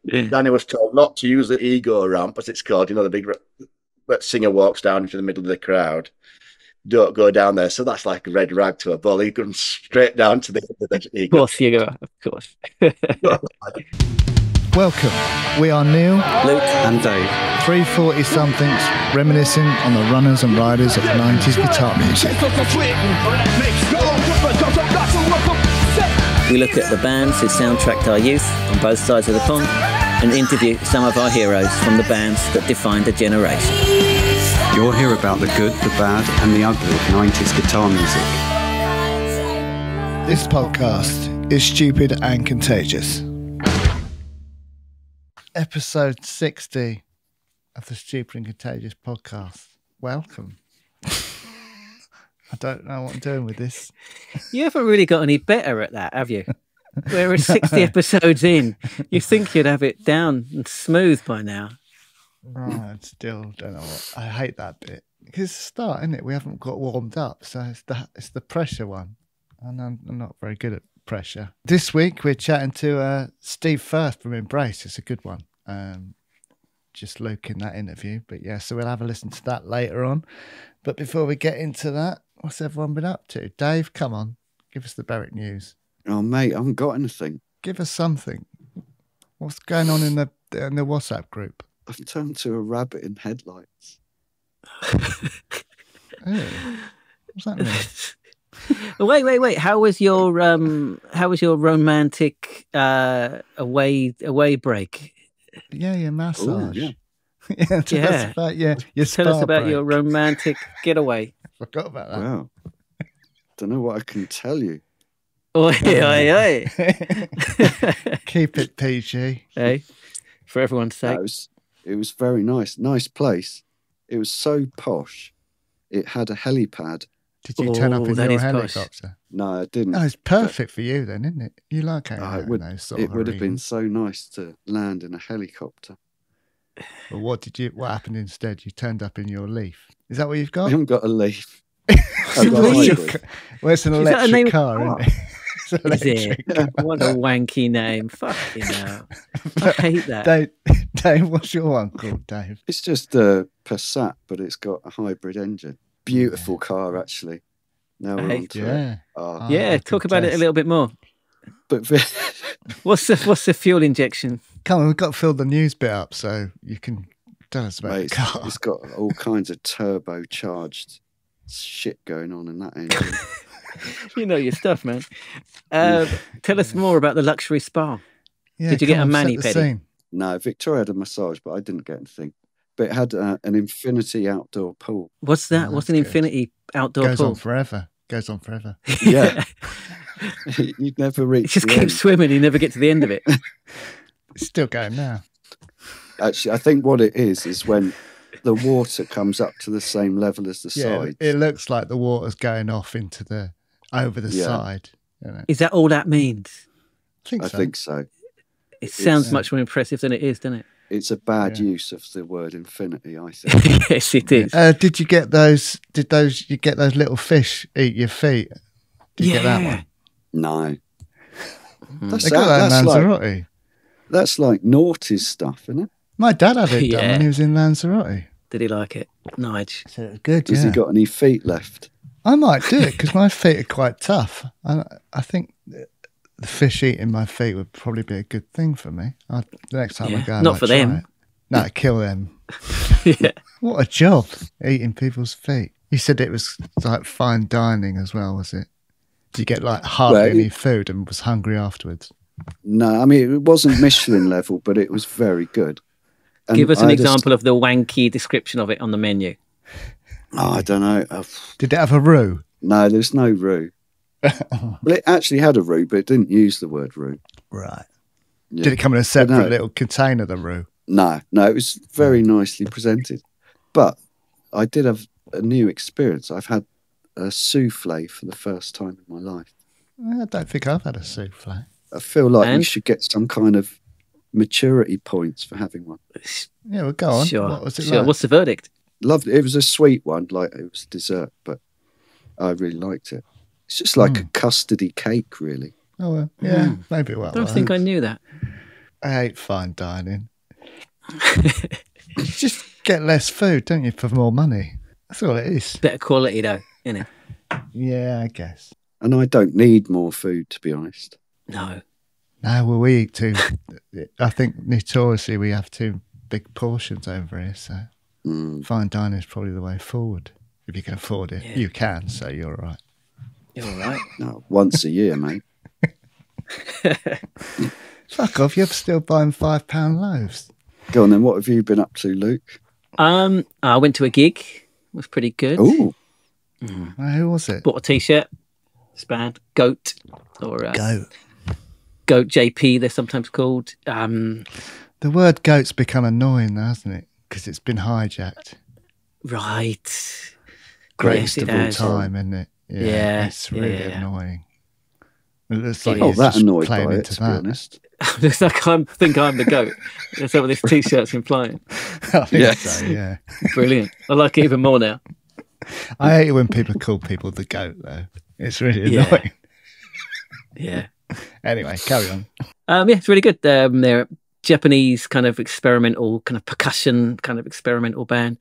Danny was told not to use the ego ramp, as it's called. You know, the big that singer walks down into the middle of the crowd. Don't go down there. So that's like a red rag to a bull. He comes straight down to the Of ego. course, you go. Of course. Welcome. We are Neil, Luke and Dave. 340-somethings, reminiscing on the runners and riders of 90s guitar music. We look at the bands who soundtracked our youth on both sides of the pond and interview some of our heroes from the bands that defined a generation. You'll hear about the good, the bad and the ugly of 90s guitar music. This podcast is Stupid and Contagious. Episode 60 of the Stupid and Contagious podcast. Welcome. I don't know what I'm doing with this. You haven't really got any better at that, have you? We're 60 episodes in. You think you'd have it down and smooth by now. Right, still don't know what. I hate that bit. Because it's the start, isn't it? We haven't got warmed up, so it's the pressure one. And I'm not very good at pressure. This week we're chatting to Steve Firth from Embrace. It's a good one. Just Luke in that interview. But yeah, so we'll have a listen to that later on. But before we get into that, what's everyone been up to? Dave, come on. Give us the Berwick news. Oh, mate, I haven't got anything. Give us something. What's going on in the WhatsApp group? I've turned to a rabbit in headlights. Ew. What's that mean? Wait. How was your romantic away break? Yeah, your massage. Ooh, yeah. Tell us about your Tell us about break. your romantic getaway. Forgot about that. Wow. Don't know what I can tell you. Oi. Keep it PG. Hey, for everyone's sake. It was very nice. Nice place. It was so posh. It had a helipad. Did you turn up in that your is posh. helicopter? No, I didn't. Oh, it's perfect for you then, isn't it? You like hanging out in those sort of It would have been arenas. so nice to land in a helicopter. But what happened instead? You turned up in your Leaf. Is that what you've got? I haven't got a Leaf. I've got a Leaf? hybrid. Well, it's an Is that a electric name? car, isn't it? It's an Is electric it? car. What a wanky name. Fucking hell. I hate that. Dave, what's your one called, Dave? It's just a Passat, but it's got a hybrid engine. Beautiful car, actually. Now we're Hey. on to Yeah. it. Oh, Oh, Yeah, I talk can about it a test. little bit more. but What's the fuel injection? Come on, we've got to fill the news bit up so you can tell us about mate, the car. it's got all kinds of turbocharged shit going on in that engine. You know your stuff, man. Tell us more about the luxury spa. Yeah, Did you get come a on, set the mani-pedi? scene. No, Victoria had a massage, but I didn't get anything. But it had an infinity outdoor pool. What's that? Oh, What's that's an good. infinity outdoor Goes pool? on forever. Goes on forever. Yeah. You'd never You reach just the keep end. swimming. You never get to the end of it. It's still going now. Actually, I think what it is when the water comes up to the same level as the Yeah, sides. it looks like the water's going off into over the Yeah. side. You know. Is that all that means? I think so. It sounds Yeah. much more impressive than it is, doesn't it? It's a bad Yeah. use of the word infinity, I think. Yes, it is. Did you get those? You get those little fish eat your feet? Did you get that one? No. That's, They got that in that's, like, Lanzarote. that's like naughty's stuff, isn't it? My dad had it done Yeah. when he was in Lanzarote. Did he like it? Nige. So it was good. Has he got any feet left? I might do it because my feet are quite tough. I think the fish eating my feet would probably be a good thing for me. The next time I Yeah. go, I Not might for try them. it. No, kill them. Yeah. What a job, eating people's feet. You said it was like fine dining as well, was it? Did you get like hardly Well, any food and was hungry afterwards? No, I mean, it wasn't Michelin level, but it was very good. And Give us an I just- example of the wanky description of it on the menu. Oh, I don't know. Did it have a roux? No, there's no roux. Well, it actually had a roux, but it didn't use the word roux. Right. Yeah. Did it come in a separate no. little container, the roux? No, it was very nicely presented. But I did have a new experience. I've had a souffle for the first time in my life. I don't think I've had a souffle. I feel like And? you should get some kind of maturity points for having one. Yeah, well, go on. Sure. What was it Sure. like? What's the verdict? Loved it. It was a sweet one, like it was dessert, but I really liked it. It's just like a custardy cake, really. Oh, well, yeah, maybe it will. I don't think I knew that. I hate fine dining. You just get less food, don't you, for more money? That's all it is. Better quality though, isn't it? Yeah, I guess. And I don't need more food, to be honest. No. No, well, we eat too. I think notoriously we have too big portions over here, so fine dining is probably the way forward. If you can afford it, you can, so you're all right. You're all right. No, once a year, mate. Fuck off, you're still buying £5 loaves. Go on then, what have you been up to, Luke? I went to a gig. It was pretty good. Oh, Who was it? Bought a t-shirt. This band, Goat, or Goat JP, they're sometimes called. The word goat's become annoying now, hasn't it? Because it's been hijacked. Right. Greatest Yes, of it all has. time, isn't it? Yeah, It's really yeah. annoying. It looks like Oh, he's that just annoyed playing by it, into to be that. I honest. think I'm the goat. That's what this t-shirt's implying. I think Yes. so, yeah. Brilliant. I like it even more now. I hate it when people call people the goat, though. It's really Yeah. annoying. Yeah. Anyway, carry on. Yeah, it's really good. They're a Japanese kind of experimental, kind of percussion, kind of experimental band.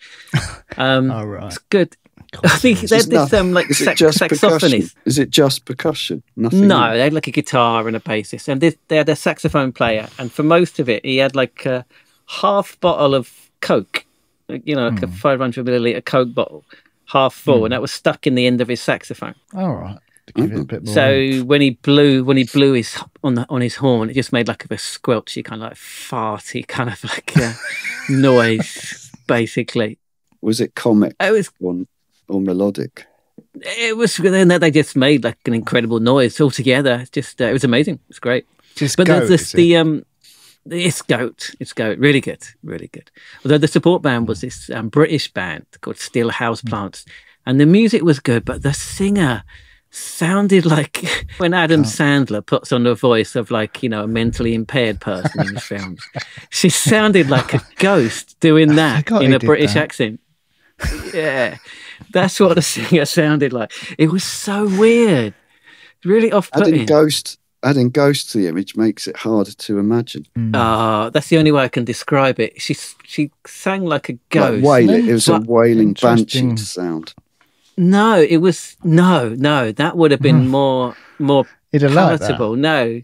All right. It's good. I think they had this like Is it just percussion? saxophonist. Is it just percussion? Nothing No, else? they had like a guitar and a bassist, and they had a saxophone player. And for most of it, he had like a half bottle of Coke, like a 500 milliliter Coke bottle, half full, and that was stuck in the end of his saxophone. All right. To give it a bit more. So when he blew his on his horn, it just made like a squelchy kind of like farty kind of like noise, basically. Was it comic It was. one or melodic? It was. Then they just made like an incredible noise altogether. It's just it was amazing. It's great. Just But goat, is it? It's Goat. It's Goat. Really good. Really good. Although the support band was this British band called Steel House Plants, and the music was good, but the singer sounded like when Adam Sandler puts on the voice of like a mentally impaired person in his films. She sounded like a ghost doing that forgot in he a did British that. accent. Yeah, that's what the singer sounded like. It was so weird, really off-putting. Adding ghost to the image makes it harder to imagine. That's the only way I can describe it. She sang like a Like ghost. wailing. It was a wailing Interesting. banshee sound. No, it was no. That would have been more He'd have liked that. palatable. No,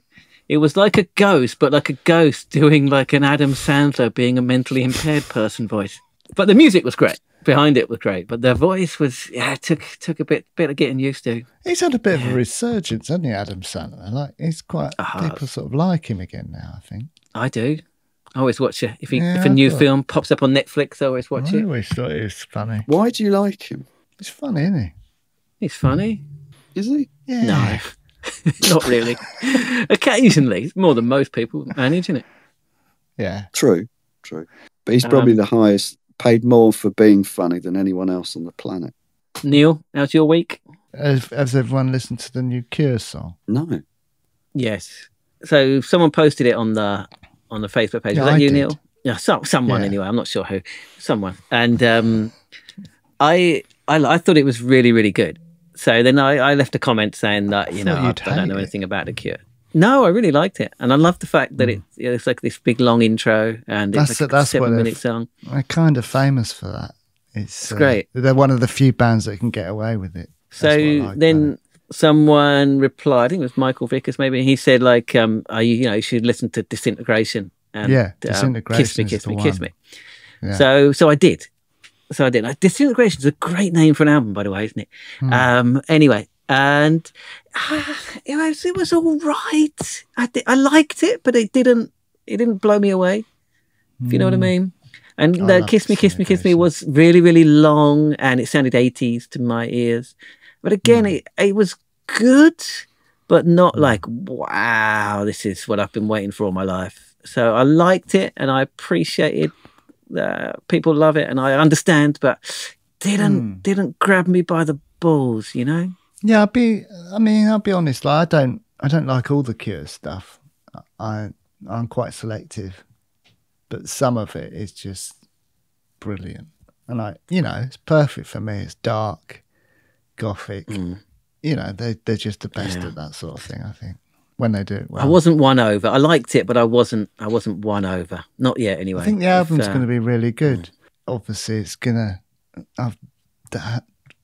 it was like a ghost, but like a ghost doing like an Adam Sandler being a mentally impaired person voice. But the music was great. Behind it was great, but the voice was it took a bit of getting used to. He's had a bit of a resurgence, hasn't he, Adam Sandler? Like he's quite people sort of like him again now, I think. I do. I always watch it. If Yeah, a new I thought- film pops up on Netflix, I always watch I it. always thought he was funny. Why do you like him? He's funny, isn't he? He's funny. Is he? Yeah. No, not really. Occasionally, more than most people manage, isn't it? Yeah. True. But he's probably the highest, paid more for being funny than anyone else on the planet. Neil, how's your week? Has everyone listened to the new Cure song? No. Yes. So someone posted it on the Facebook page. Yeah, Was that I you, did. Neil? Yeah, someone Yeah. anyway. I'm not sure who. Someone. And I thought it was really, really good. So then I left a comment saying that I you'd don't know hate anything about the Cure. No, I really liked it, and I love the fact that it's like this big long intro and it's like a That's what 7-minute song. They're kind of famous for that. It's great. They're one of the few bands that can get away with it. That's what I So like then about someone replied, I think it was Michael Vickers maybe, he said like, you should listen to Disintegration. And, Yeah, Disintegration Kiss is me, the kiss one. me. Yeah. So I did. Like, Disintegration is a great name for an album, by the way, isn't it? Anyway, and it was all right. I liked it, but it didn't blow me away. If you know what I mean. And I love Kiss Me, Kiss Me, Kiss Me Disintegration. was really, really long, and it sounded 80s to my ears. But again, it was good, but not like, wow, this is what I've been waiting for all my life. So I liked it, and I appreciated people love it, and I understand, but didn't grab me by the balls, you know. Yeah, I'll be honest. Like, I don't like all the Cure stuff. I'm quite selective, but some of it is just brilliant, and it's perfect for me. It's dark, gothic. They're just the best at that sort of thing, I think. when they do it well. I wasn't won over. I liked it, but I wasn't won over. Not yet, anyway. I think the album's going to be really good. Obviously, it's gonna. I've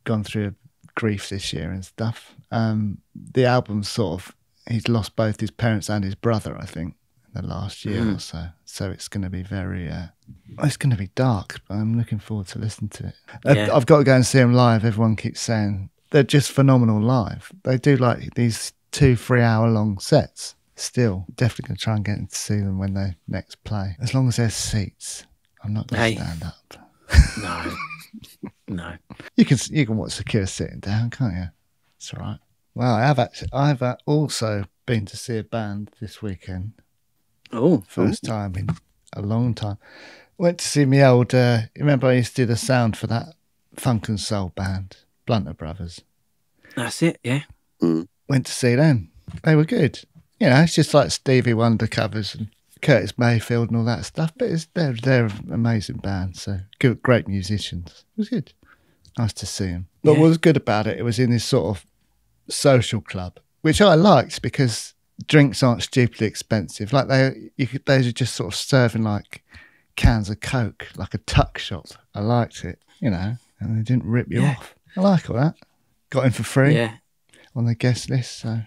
gone through grief this year and stuff. The album's sort of. He's lost both his parents and his brother, I think, in the last year or so. So it's going to be very. It's going to be dark, but I'm looking forward to listening to it. Yeah. I've got to go and see them live. Everyone keeps saying they're just phenomenal live. They do like these 2-3 hour long sets. Still, definitely going to try and get to see them when they next play. As long as there's seats, I'm not going to stand up. No. You can watch the Cure sitting down, can't you? It's all right. Well, I've also been to see a band this weekend. Oh, First time in a long time. Went to see me old. Remember, I used to do the sound for that funk and soul band, Blunter Brothers. That's it. Yeah. Went to see them. They were good. You know, it's just like Stevie Wonder covers and Curtis Mayfield and all that stuff. But they're an amazing band. So good, great musicians. It was good. Nice to see them. But what was good about it? It was in this sort of social club, which I liked because drinks aren't stupidly expensive. Like they were just sort of serving like cans of Coke, like a tuck shop. I liked it, you know, and they didn't rip you off. I like all that. Got in for free on the guest list, so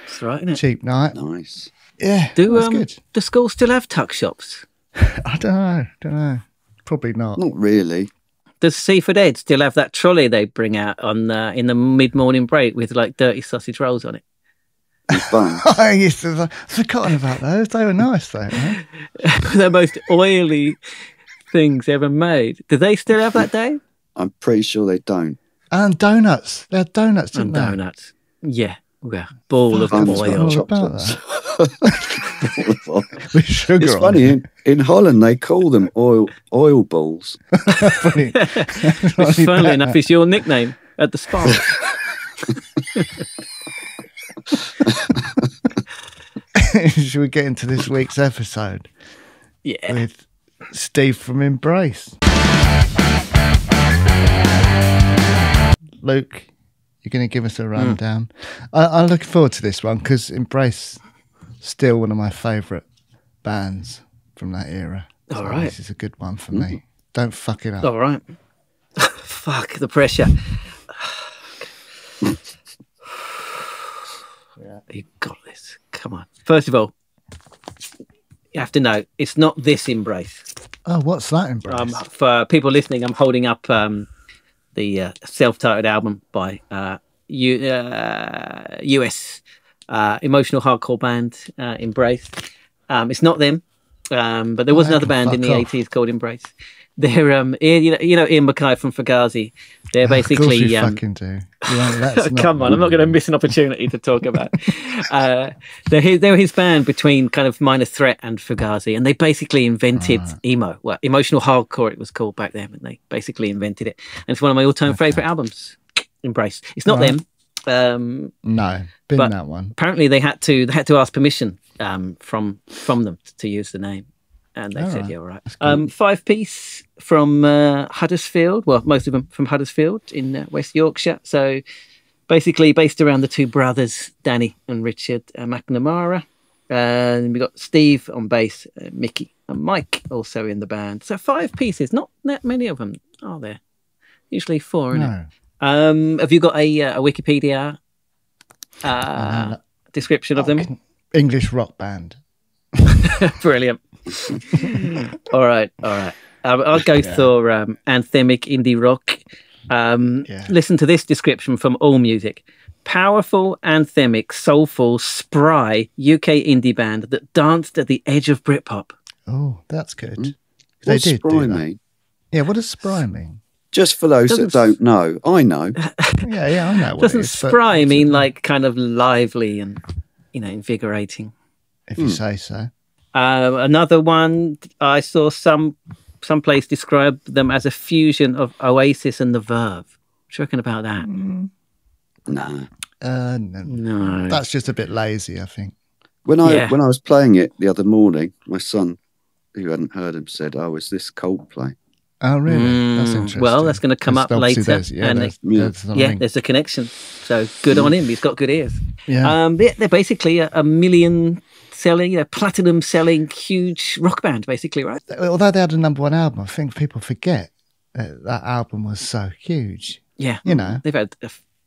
that's right, isn't it? Cheap night. Nice. Yeah, Do good. the schools still have tuck shops? I don't know. Probably not. Not really. Does Seaford Ed still have that trolley they bring out on in the mid-morning break with like dirty sausage rolls on it? Fun. I used to have forgotten about those. They were nice, though. Right? The most oily things ever made. Do they still have that, Dave? I'm pretty sure they don't. And donuts. They had donuts, didn't they? Donuts. Yeah. Well, ball of I'm oil. all about With sugar It's on funny, it. in Holland they call them oil balls. Funnily enough, it's your nickname at the spa. Should we get into this week's episode? Yeah. With Steve from Embrace. Luke, you're going to give us a rundown. I'm looking forward to this one because Embrace still one of my favourite bands from that era. All So right. This is a good one for me. Don't fuck it up. All right. Fuck the pressure. You got this. Come on. First of all, you have to know it's not this Embrace. Oh, what's that Embrace? For people listening, I'm holding up the self-titled album by US emotional hardcore band Embrace. It's not them, but there was another band in the 80s called Embrace. They're you know Ian Mackay from Fugazi. They're basically Of course you fucking do. You won't let us not- come on, I'm not going to miss an opportunity to talk about. They were his band between kind of Minor Threat and Fugazi, and they basically invented emo. Well, emotional hardcore it was called back then, and they basically invented it. And it's one of my all-time favourite albums. Embrace. It's not them. No, been but that one. Apparently, they had to ask permission from them to use the name, and they said, "Yeah, all right." 5-piece from Huddersfield. Well, most of them from Huddersfield in West Yorkshire. So, basically, based around the two brothers, Danny and Richard McNamara. And we got Steve on bass, Mickey and Mike also in the band. So 5 pieces. Not that many of them, are there? Usually 4, isn't it? Have you got a Wikipedia description of them? English rock band. Brilliant. All right. I'll go for anthemic indie rock. Listen to this description from AllMusic. Powerful, anthemic, soulful, spry UK indie band that danced at the edge of Britpop. Oh, that's good. What does spry mean? Yeah, what does spry mean? Just for those that don't know, I know. Yeah, I know. What Doesn't it is, spry mean like kind of lively and, invigorating? If you say so. Another one, I saw someplace describe them as a fusion of Oasis and The Verve. What do you reckon about that? No. No. That's just a bit lazy, I think. When I was playing it the other morning, my son, who hadn't heard him, said, "Oh, is this Coldplay?" Oh, really? That's interesting. Well, that's going to come up later. There's the link. There's a connection. So good on him. He's got good ears. Yeah. They're basically a million selling, platinum selling, huge rock band, basically, right? Although they had a number one album, I think people forget that album was so huge. Yeah. You know, they've had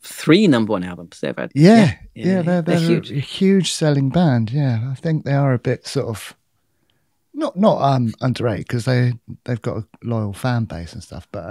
3 number one albums. They've had they're huge. a huge selling band. Yeah, I think they are a bit sort of not underrated because they've got a loyal fan base and stuff. But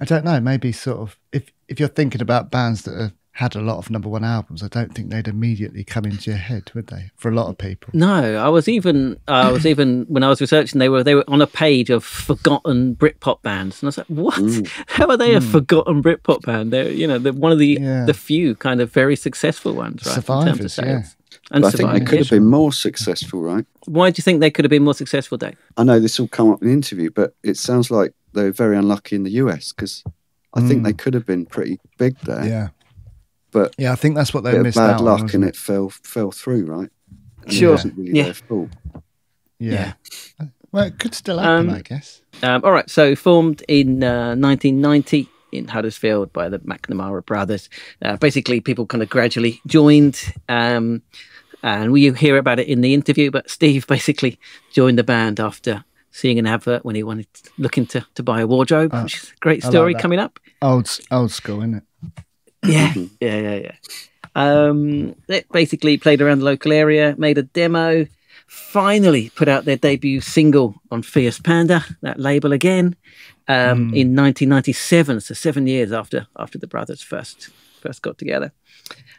I don't know. Maybe sort of if you're thinking about bands that have had a lot of number one albums, I don't think they'd immediately come into your head, would they? For a lot of people. No, I was even when I was researching, they were on a page of forgotten Britpop bands, and I was like, what? How are they a forgotten Britpop band? They're one of the few kind of very successful ones, right? Survivors, in terms of sales. And I think they could have been more successful, right? Why do you think they could have been more successful, Dave? I know this will come up in the interview, but it sounds like they were very unlucky in the US because I think they could have been pretty big there. Yeah. But I think that's what they missed out bad luck, on, and it fell through, right? And Sure. It wasn't really their fault. Yeah. Well, it could still happen, I guess. All right. So formed in 1990 in Huddersfield by the McNamara brothers. Basically, people kind of gradually joined, and we hear about it in the interview. But Steve basically joined the band after seeing an advert when he looking to buy a wardrobe, which is a great story coming up. Old school, isn't it? Yeah. They basically played around the local area, made a demo, finally put out their debut single on Fierce Panda, that label again, in 1997, so 7 years after the brothers first got together.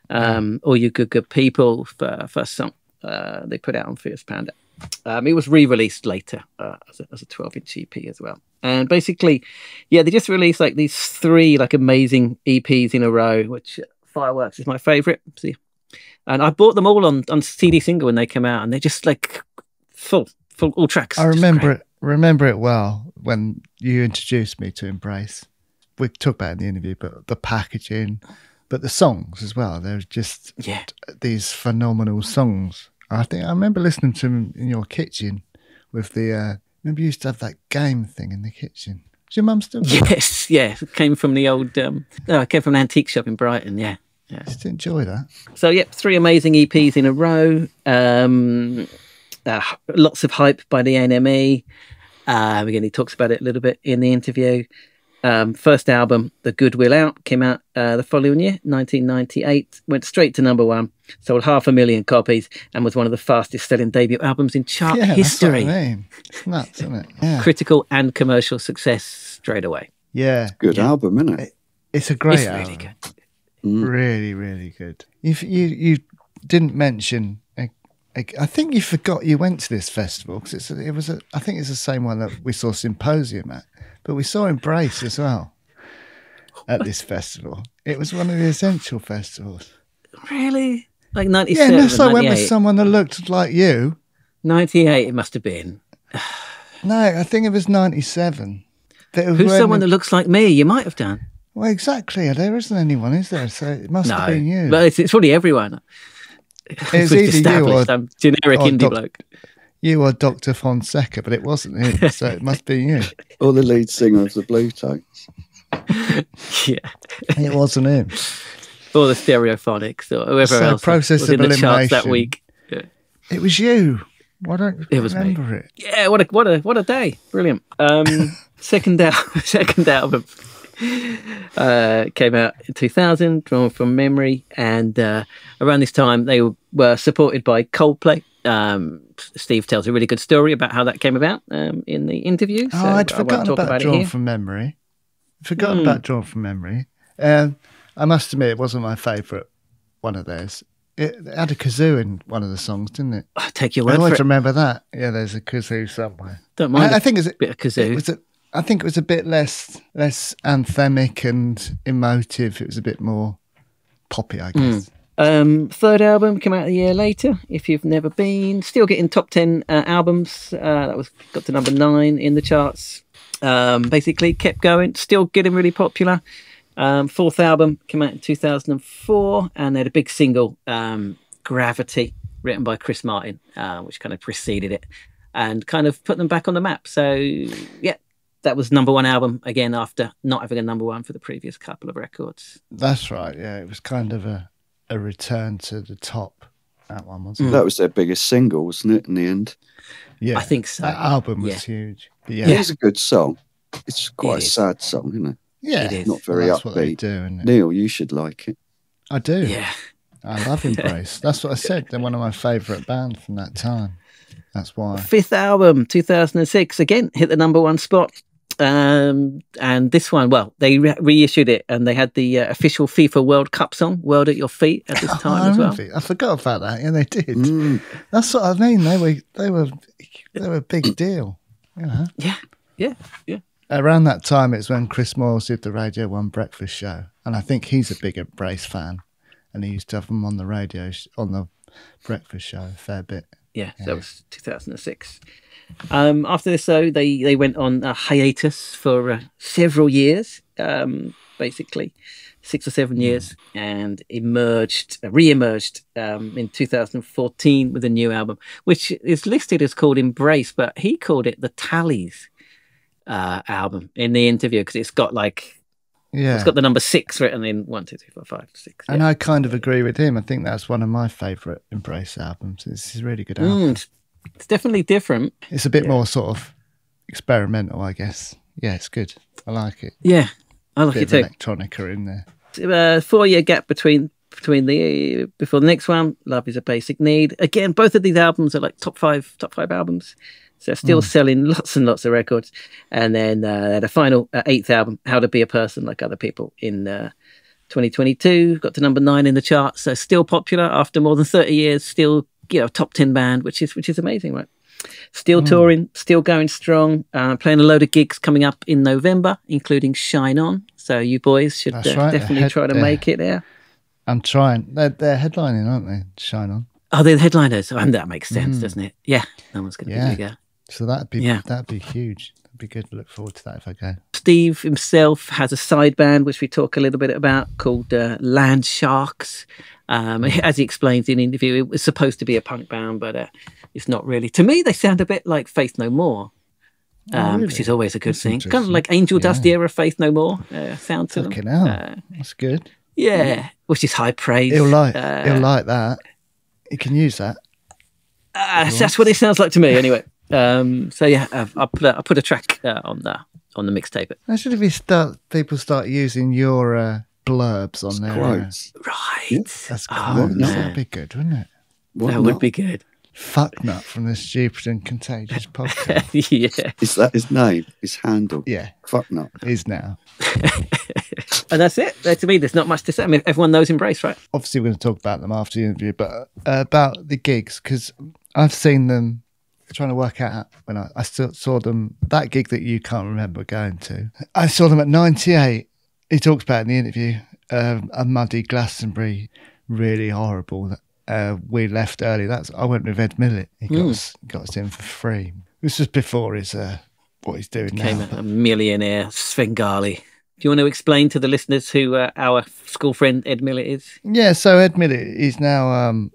All You Good People, first song they put out on Fierce Panda. It was re-released later as a 12-inch EP as well. And basically, they just released like these 3 like amazing EPs in a row, which Fireworks is my favourite. See, and I bought them all on CD single when they came out, and they're just like full all tracks. I remember it well when you introduced me to Embrace. We talked about it in the interview, but the packaging, but the songs as well. They're just these phenomenal songs. I remember listening to them in your kitchen with the. Remember you used to have that game thing in the kitchen. Does your mum still? Yes, it came from the old. It came from an antique shop in Brighton. Yeah. Just enjoy that. So 3 amazing EPs in a row. Lots of hype by the NME. Again, he talks about it a little bit in the interview. First album, The Goodwill Out, came out the following year, 1998. Went straight to number 1, sold 500,000 copies, and was one of the fastest selling debut albums in chart history. That's what I mean. It's nuts, isn't it? Yeah. Critical and commercial success straight away. Yeah. Good album, isn't it? It's a great album. Really good. Really, really good. You didn't mention. I think you forgot you went to this festival because I think it's the same one that we saw Symposium at, but we saw Embrace as well at this festival. It was one of the essential festivals. Really? Like 97? Yeah, so I went with someone that looked like you. 98 it must have been. No, I think it was 97. Who's someone that looks like me? You might have done. Well, exactly. There isn't anyone, is there? So it must have been you. But it's probably everyone. It's either you or some generic indie bloke. You or Dr. Fonseca, but it wasn't him, so it must be you. Or the lead singer of the Blue Tones. Yeah. It wasn't him. Or the Stereophonics or whoever else Process was of in the elimination charts that week. Yeah. It was you. Why don't you remember it? Yeah, what a day. Brilliant. Second album came out in 2000, Drawn from Memory, and around this time they were supported by Coldplay. Steve tells a really good story about how that came about in the interview. So I'd forgotten about Drawn from Memory. About Drawn from Memory. I must admit, it wasn't my favourite one of theirs. It had a kazoo in one of the songs, didn't it? I'll take your word I for always it. remember that. Yeah, there's a kazoo somewhere. Don't mind. I think it's a bit of kazoo. I think it was a bit less anthemic and emotive. It was a bit more poppy, I guess. Third album came out a year later. If You've Never Been, still getting top 10 albums. Got to number 9 in the charts. Basically kept going, still getting really popular. Fourth album came out in 2004, and they had a big single, Gravity, written by Chris Martin, which kind of preceded it and kind of put them back on the map. So yeah, that was #1 album again after not having a #1 for the previous couple of records. That's right. Yeah, it was kind of a return to the top. That one wasn't it? That was their biggest single, wasn't it? In the end, Yeah, I think so. That album was huge. But yeah, it is a good song. It's quite a sad song, isn't it? yeah, it is. Not very that's what they upbeat. do, isn't it? Neil, you should like it. I do. Yeah. I love Embrace. That's what I said. They're one of my favourite bands from that time. That's why. 5th album, 2006, again hit the #1 spot. And this one, well, they reissued it, and they had the official FIFA World Cup song, "World at Your Feet," at this time as well. I forgot about that. Yeah, they did. That's what I mean. They were a big deal. You know? Yeah. Around that time, it's when Chris Moyles did the Radio 1 breakfast show, and I think he's a big Embrace fan, and he used to have them on the radio on the breakfast show a fair bit. Yeah, so that was 2006. After this, though, they went on a hiatus for several years, basically 6 or 7 years, and re-emerged in 2014 with a new album, which is listed as called Embrace, but he called it the Tallies album in the interview because it's got it's got the number 6 written in 1, 2, 3, 4, 5, 6. And I kind of agree with him. I think that's one of my favourite Embrace albums. It's a really good album. It's definitely different. It's a bit more sort of experimental, I guess. Yeah, it's good. I like it. Yeah, I like it too. Electronica in there. 4-year gap between before the next one. Love Is a Basic Need. Again, both of these albums are like top five albums. So still selling lots and lots of records. And then the final 8th album, How to Be a Person Like Other People, in 2022. Got to #9 in the charts. So still popular after more than 30 years. Still, top 10 band, which is amazing, right? Still touring, still going strong. Playing a load of gigs coming up in November, including Shine On. So you boys should definitely try to make it there. I'm trying. They're headlining, aren't they? Shine On. Oh, they're the headliners. That makes sense, doesn't it? Yeah, that one's going to be bigger. So that'd be huge. That'd be good. Look forward to that if I go. Steve himself has a side band, which we talk a little bit about, called Land Sharks. As he explains in the interview, it was supposed to be a punk band, but it's not really. To me, they sound a bit like Faith No More, which is always a good thing. Kind of like Angel Dust era Faith No More sound to them. That's good. Yeah, which is high praise. He'll like that. He can use that. That's what it sounds like to me, anyway. So yeah, I'll put a track on the mixtape. Actually, if people start using your blurbs on their quotes, right? Yeah. That's cool. That'd be good, wouldn't it? That would be good. Fuck Nut from the Stupid and Contagious podcast. Yeah, is that his name? His handle? Yeah, Fuck Nut is now. And that's it. To me, there's not much to say. I mean, everyone knows Embrace, right? Obviously, we're going to talk about them after the interview, but about the gigs, because I've seen them. Trying to work out when I still saw them, that gig that you can't remember going to. I saw them at 98. He talks about in the interview a muddy Glastonbury, really horrible. We left early. I went with Ed Millett. He got us in for free. This was before his what he's doing Became now. a millionaire Svengali. Do you want to explain to the listeners who our school friend Ed Millett is? Yeah, so Ed Millett is now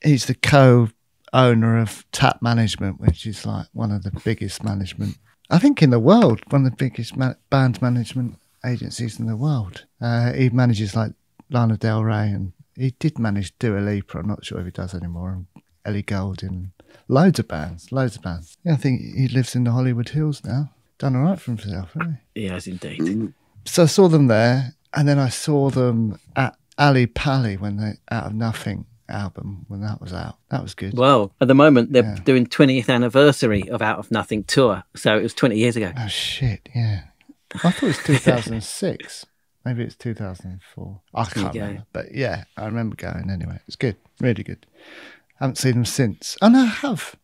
he's the co-owner of Tap Management, which is like one of the biggest management, I think, in the world. One of the biggest band management agencies in the world. He manages like Lana Del Rey, and he did manage Dua Lipa. I'm not sure if he does anymore. And Ellie Goulding, loads of bands. Yeah, I think he lives in the Hollywood Hills now. Done all right for himself, hasn't he? He has indeed. So I saw them there, and then I saw them at Ali Pali when they Out of Nothing album, when that was out. That was good. Well, at the moment they're doing 20th anniversary of Out of Nothing tour, so it was 20 years ago. Oh shit, yeah. I thought it was 2006. Maybe it's 2004. I can't remember. But yeah, I remember going anyway. It's good, really good. Haven't seen them since. Oh no, I have.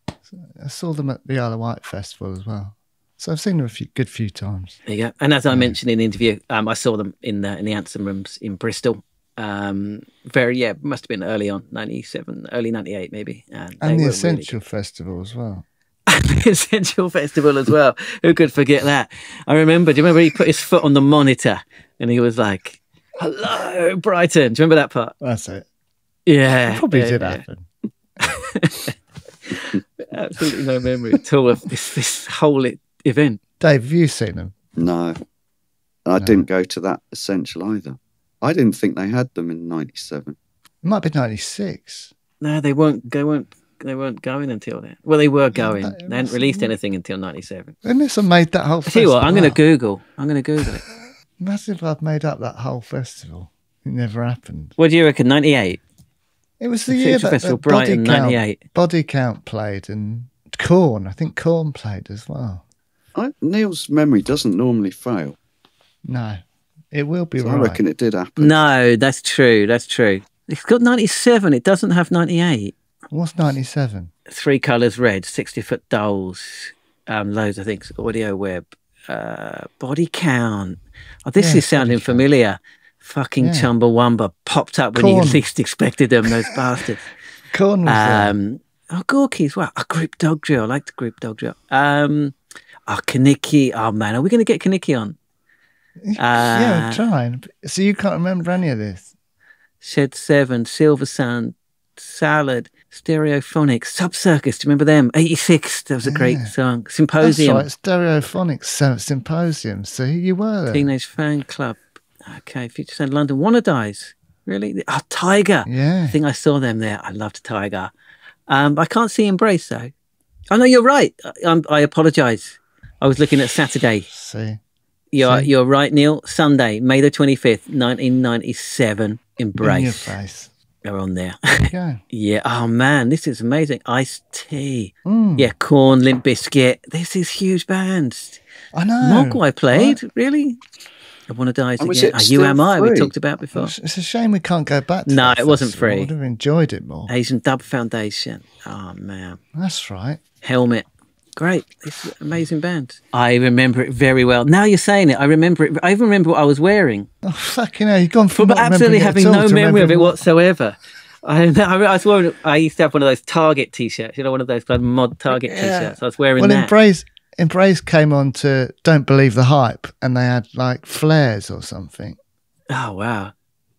I saw them at the Isle of Wight Festival as well. So I've seen them a good few times. There you go. And as I mentioned in the interview, I saw them in the Anthem Rooms in Bristol. Must have been early on, 97, early 98 maybe. And the Essential Festival as well. The Essential Festival as well. Who could forget that? Do you remember he put his foot on the monitor and he was like, "Hello, Brighton." Do you remember that part? That's it. Yeah. It probably did happen. Absolutely no memory at all of this whole event. Dave, have you seen them? No. I didn't go to that Essential either. I didn't think they had them in 97. It might be 96. No, they weren't going until then. Well, they were going. that- They hadn't released anything until 97. Unless I made that whole I tell festival you what, I'm going to up. Google. I'm going to Google it. Imagine if I'd made up that whole festival. It never happened. What do you reckon? 98? It was the The year Future that Festival, Body Brighton, Count, 98. Body Count played and Korn. I think Korn played as well. Neil's memory doesn't normally fail. No, it will be So I right. reckon it did happen. No, that's true. That's true. It's got 97. It doesn't have 98. What's 97? Three Colours Red, 60-foot dolls, loads of things, audio web, body count. Oh, this Yeah, is sounding Body Count. familiar. Fucking Yeah. Chumbawamba popped up when you Korn. least expected them, those bastards. Korn was there. Gorky's, wow. A group dog drill. I like the group dog drill. Kaniki. Oh, man. Are we going to get Kaniki on? Yeah, we're trying. So you can't remember any of this? Shed 7, Silver Sun, Salad, Stereophonics, Sub Circus. Do you remember them? 86. That was a great Yeah. song. That's Symposium. right, Stereophonics Symposium. See, you were there. Teenage Fan Club. Okay, Future Sound London. Wanna Dies. Really? Oh, Tiger. Yeah. I think I saw them there. I loved Tiger. I can't see Embrace though. Oh no, you're right. I apologise. I was looking at Saturday. See, You're right, Neil. Sunday, May the 25th, 1997. in your Embrace. face. They're on there. There you go. Yeah. Oh man, this is amazing. Ice-T. Mm, Yeah, Korn, Limp Bizkit. This is huge bands. I know. Mogwai played. Really? I Wanna Die And was again. it You still Am I? We free? talked about before. It's a shame we can't go back to No, that it wasn't festival. I free. would have enjoyed it more. Asian Dub Foundation. Oh man. That's right. Helmet. Great. It's an amazing band. I remember it very well. Now you're saying it, I remember it. I even remember what I was wearing. Oh, fucking hell, you've gone from But not absolutely remembering having it at all no to memory of it remembering whatsoever. I used to have one of those Target t-shirts, one of those kind of mod Target t-shirts. I was wearing Well, that. Embrace came on to Don't Believe the Hype, and they had like flares or something. Oh wow.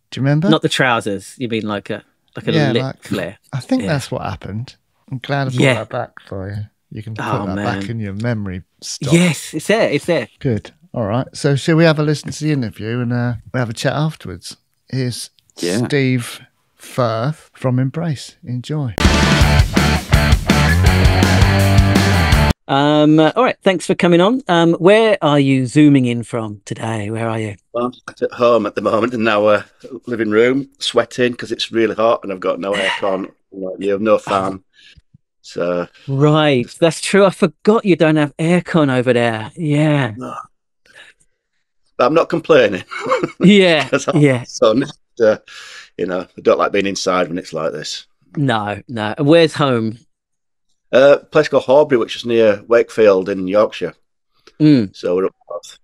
Do you remember? Not the trousers. You mean like a lip like, flare. I think Yeah. that's what happened. I'm glad I brought Yeah. that back for you. You can put Oh, that man. back in your memory stock. Yes, it's there. It's there. Good. All right. So, shall we have a listen to the interview and we have a chat afterwards? Here's Yeah. Steve Firth from Embrace. Enjoy. All right, thanks for coming on. Where are you zooming in from today? Where are you? Well, I'm at home at the moment in our living room, sweating because it's really hot and I've got no aircon. Like you have no fan. So Right, that's true. I forgot you don't have aircon over there. Yeah, but I'm not complaining. yeah, 'Cause I'm yeah. sun. I don't like being inside when it's like this. No. Where's home? A place called Horbury, which is near Wakefield in Yorkshire. Mm. So we're up north.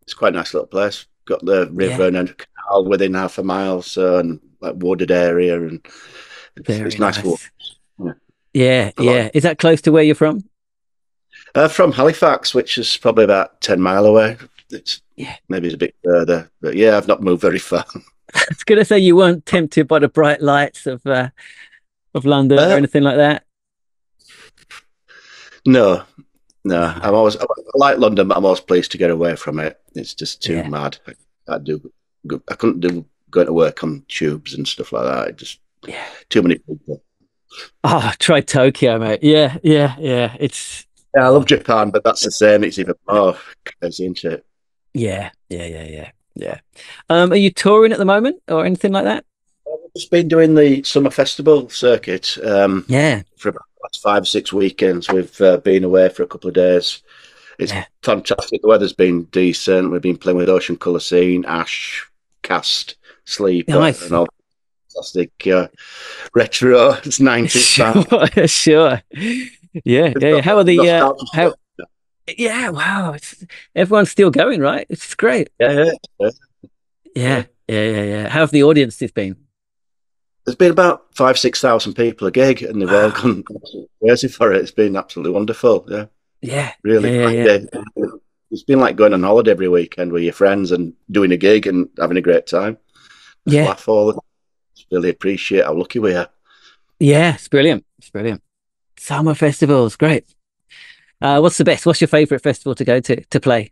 It's quite a nice little place. Got the river and a canal within half a mile, so and like wooded area, and it's nice walk. Yeah. Is that close to where you're from? From Halifax, which is probably about 10 mile away. Maybe it's a bit further, but yeah, I've not moved very far. I was going to say you weren't tempted by the bright lights of London or anything like that. No. I like London, but I'm always pleased to get away from it. It's just too mad. I couldn't do going to work on tubes and stuff like that. It just too many people. Oh, try Tokyo, mate. Yeah. It's I love Japan, but that's the same. It's even more crazy, isn't it? yeah. Are you touring at the moment or anything like that? I've just been doing the summer festival circuit. For about the last 5 or 6 weekends. We've been away for a couple of days. It's fantastic. The weather's been decent. We've been playing with Ocean Colour Scene, Ash, Cast, Sleep, and all fantastic retro. It's 90s. Sure. Yeah. How are the Yeah, wow. Everyone's still going, right? It's great. Yeah. How have the audiences been? There's been about 5,000-6,000 people a gig, and they've all gone crazy for it. It's been absolutely wonderful. Yeah. Really. It's been like going on holiday every weekend with your friends and doing a gig and having a great time. Just laugh all the time. Really appreciate how lucky we are. Yeah, it's brilliant. Summer festivals, great. What's the best? What's your favourite festival to go to play?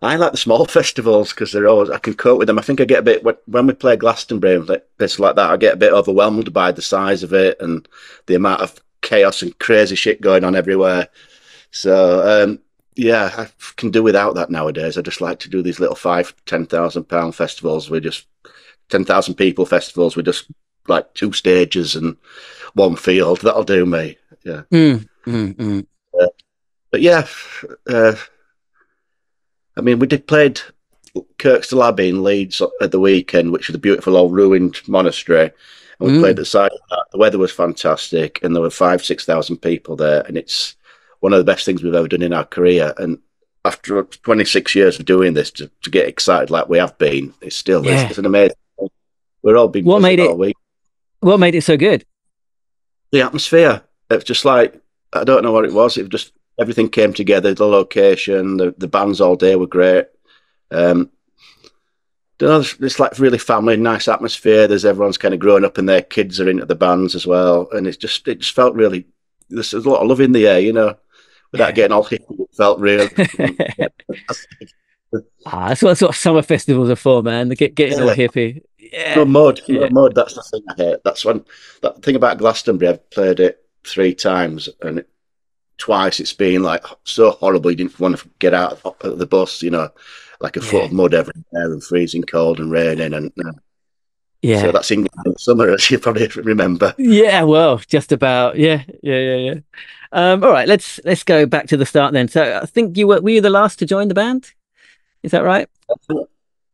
I like the small festivals because they're always, I can cope with them. I think I get a bit, when we play Glastonbury and bits like that, I get a bit overwhelmed by the size of it and the amount of chaos and crazy shit going on everywhere. So, yeah, I can do without that nowadays. I just like to do these little £5,000-10,000 festivals with just 10,000 people festivals with just like 2 stages and 1 field. That'll do me. Yeah. But yeah, I mean, we played Kirkstall Abbey in Leeds at the weekend, which is a beautiful old ruined monastery. And we played at the side of that. The weather was fantastic, and there were 5,000-6,000 people there. And it's one of the best things we've ever done in our career. And after 26 years of doing this, to get excited like we have been, it's an amazing thing. We're all been what made it all week. What made it so good? The atmosphere. It's just like, I don't know what it was. It just, everything came together. The location, the bands all day were great. It's like really family, nice atmosphere. Everyone's kind of growing up and their kids are into the bands as well. And it just felt really, there's a lot of love in the air, you know, without getting all hippie. It felt real. That's what sort of summer festivals are for, man. They getting all hippie. No mud. That's the thing I hate. That's that thing about Glastonbury. I've played it 3 times, and twice it's been like so horrible. You didn't want to get out of the bus, you know, like a foot of mud everywhere and freezing cold and raining, and so that's England in summer, as you probably remember. Yeah, well, just about. Yeah. All right, let's go back to the start then. So I think were you the last to join the band? Is that right?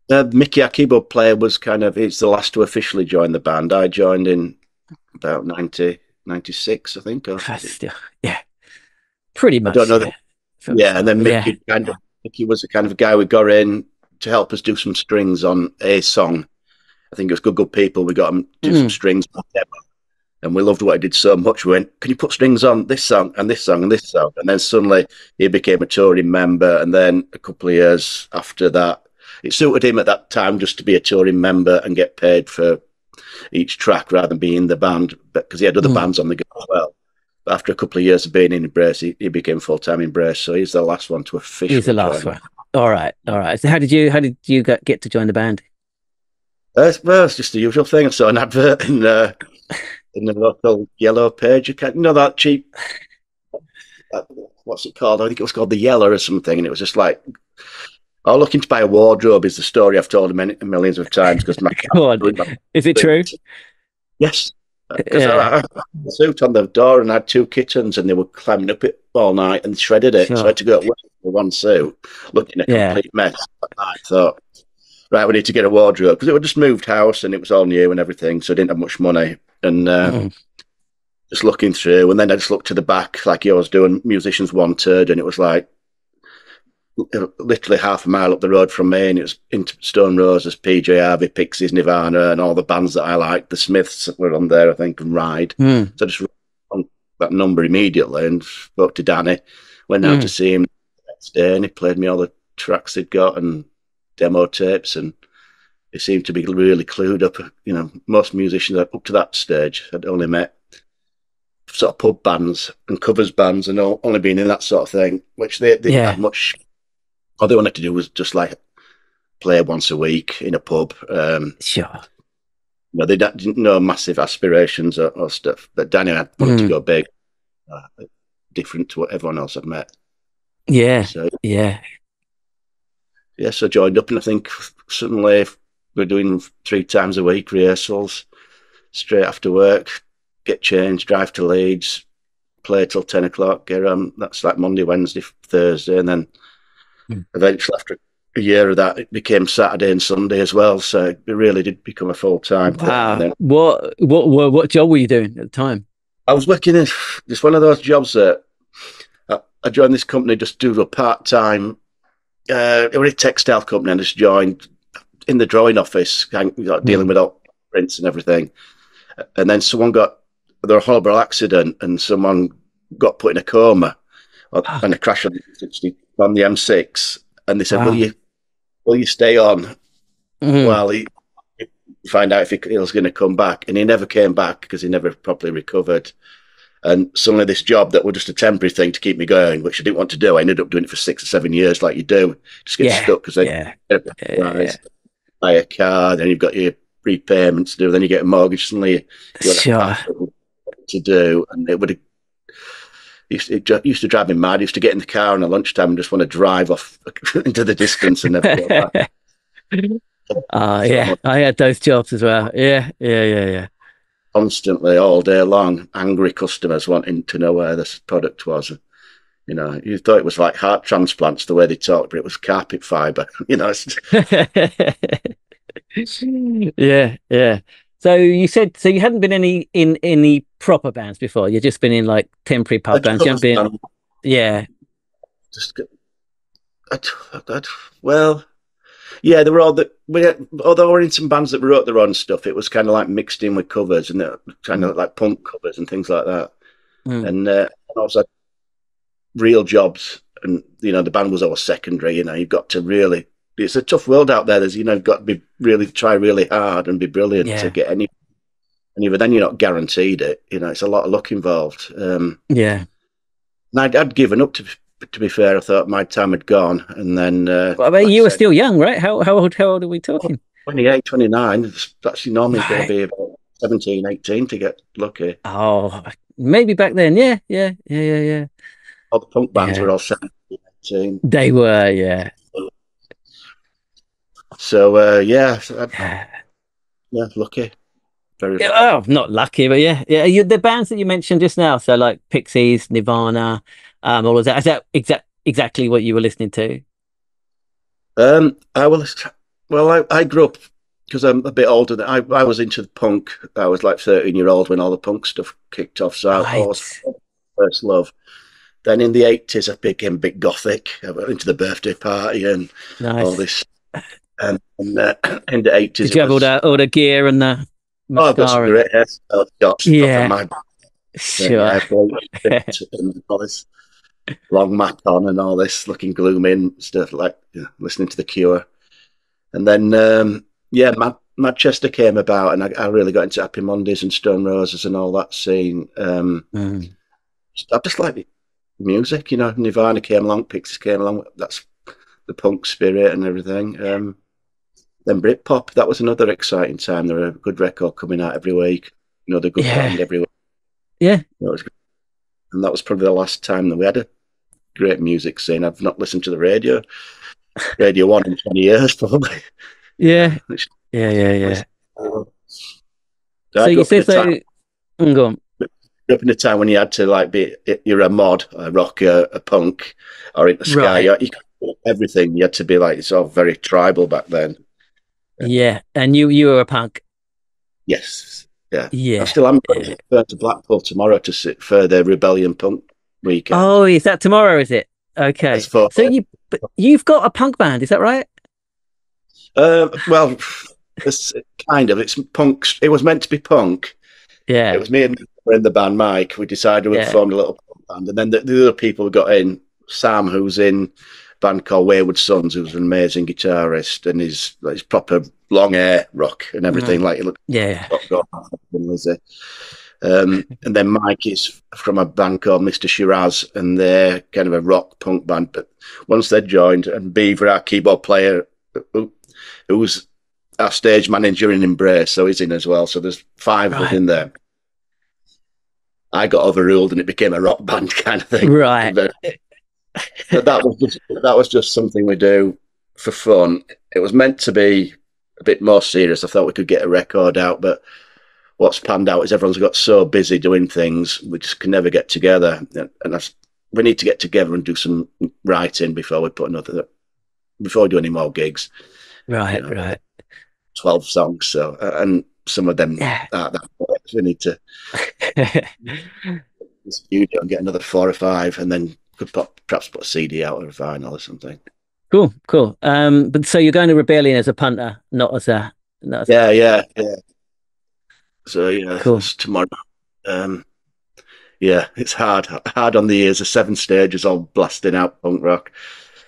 Mickey, our keyboard player, he's the last to officially join the band. I joined in about 96, I think. Yeah, pretty much. I don't know. And then Mickey was the kind of guy we got in to help us do some strings on a song. I think it was Good People. We got him to do some strings on demo, and we loved what he did so much. We went, can you put strings on this song and this song and this song? And then suddenly he became a touring member. And then a couple of years after that, it suited him at that time just to be a touring member and get paid for each track rather than being in the band, because he had other bands on the go as well. But after a couple of years of being in Embrace, he became full-time Embrace. So he's the last one to officially He's the last one. All right. So how did you get to join the band? Well, it's just the usual thing. I saw an advert in the local Yellow page. That cheap, what's it called? I think it was called the Yellow or something. And it was just like, looking to buy a wardrobe is the story I've told millions of times. Because is it true? Yes. Because I had a suit on the door and I had 2 kittens and they were climbing up it all night and shredded it. Sure. So I had to go to work for 1 suit, looking a complete mess. I thought, right, we need to get a wardrobe, because it was just moved house and it was all new and everything, so I didn't have much money. And just looking through, and then I just looked to the back like you was doing, Musicians Wanted, and it was like literally half a mile up the road from me, and it was into Stone Roses, PWEI, Pixies, Nirvana, and all the bands that I liked. The Smiths were on there, I think, and Ride. So I just wrote on that number immediately and spoke to Danny. Went out to see him the next day, and he played me all the tracks he'd got and demo tapes, and he seemed to be really clued up. You know, most musicians up to that stage had only met sort of pub bands and covers bands and only been in that sort of thing, which they didn't have much. All they wanted to do was just like play once a week in a pub. Sure. No, they didn't know massive aspirations or stuff. But Danny had wanted to go big, different to what everyone else had met. Yeah. So, yeah. So I joined up, and I think suddenly we're doing 3 times a week rehearsals, straight after work, get changed, drive to Leeds, play till 10 o'clock, get that's like Monday, Wednesday, Thursday, and then eventually after a year of that, it became Saturday and Sunday as well. So it really did become a full-time thing. Wow. What job were you doing at the time? I was working in just one of those jobs that I joined this company just to do a part-time. It was a textile company, and I just joined in the drawing office, dealing with all prints and everything. And then there was a horrible accident, and someone got put in a coma and a crash on the M6. And they said, will you stay on while he find out if he was going to come back? And he never came back because he never properly recovered. And suddenly this job that was just a temporary thing to keep me going, which I didn't want to do, I ended up doing it for 6 or 7 years, like you do. Just get stuck because buy a car, then you've got your repayments to do, then you get a mortgage, suddenly you've got to do, and it used to drive me mad. I used to get in the car on a lunchtime and just want to drive off into the distance and never go back. I had those jobs as well. Yeah. Constantly, all day long, angry customers wanting to know where this product was. You know, you thought it was like heart transplants the way they talked, but it was carpet fiber. You know. Yeah. So you said you hadn't been in any proper bands before. You've just been in like temporary pub bands. You haven't been. Yeah. Well, yeah, they were all although we're in some bands that wrote their own stuff, it was kind of like mixed in with covers and kind of like punk covers and things like that. And I was like real jobs, and you know the band was always secondary. You know, you've got to really. It's a tough world out there. There's, you know, you've got to try really hard and be brilliant to get any. And even then, you're not guaranteed it. You know, it's a lot of luck involved. And I'd given up. To be fair, I thought my time had gone, and then. You were still young, right? How old are we talking? 28, 29. That's normally going to be about 17, 18 to get lucky. Oh, maybe back then. Yeah. All the punk bands were all 17, 18. They were, yeah. So lucky. Very lucky. Oh, not lucky, but yeah. The bands that you mentioned just now, so like Pixies, Nirvana, all of that. Is that exactly what you were listening to? I grew up because I'm a bit older. I was into the punk. I was like 13-year-old when all the punk stuff kicked off. So I was first love. Then in the 80s, I became a bit gothic. I went into the birthday party and all this. And in the 80s, did you have all the gear and the mascara? I've got some great hairstyle shots. Yeah, sure. And all this long mac on and all this, looking gloomy and stuff, like listening to The Cure. And then, Manchester came about, and I really got into Happy Mondays and Stone Roses and all that scene. I just like the music, you know. Nirvana came along, Pixies came along. That's the punk spirit and everything. Then Britpop, that was another exciting time. There were a good record coming out every week. You know, the good band every week. Yeah. And that was probably the last time that we had a great music scene. I've not listened to the Radio 1 in 20 years, probably. Yeah. So you say so. Go on. Up in a time when you had to you're a mod, a rocker, a punk, or into ska. Right. You could do everything. You had to be like, it's all very tribal back then. Yeah, and you were a punk. Yes, yeah. I still am going to Blackpool tomorrow to sit for the Rebellion Punk weekend. Oh, is that tomorrow? Is it? Okay. So you've got a punk band, is that right? Well, it's kind of. It's punk. It was meant to be punk. Yeah. It was me and in the band Mike. We decided we formed a little punk band, and then the other people we got in. Sam, who's in band called Wayward Sons, who's an amazing guitarist, and he's proper long hair rock and everything. Like, look, Lizzie. And then Mike is from a band called Mr. Shiraz, and they're kind of a rock punk band. But once they joined, and Beaver, our keyboard player, who's our stage manager in Embrace, so he's in as well. So there's 5 of us in there. I got overruled, and it became a rock band kind of thing. Right. But that was just something we do for fun. It was meant to be a bit more serious. I thought we could get a record out, but what's panned out is everyone's got so busy doing things, we just can never get together. And we need to get together and do some writing before we do any more gigs. Right, right. 12 songs, so and some of them aren't that good. We need to the studio and get another 4 or 5, and then could perhaps put a CD out or a vinyl or something. Cool. But so you're going to Rebellion as a punter, not as a. Yeah. So cool. It's tomorrow. It's hard on the ears. The 7 stages all blasting out punk rock.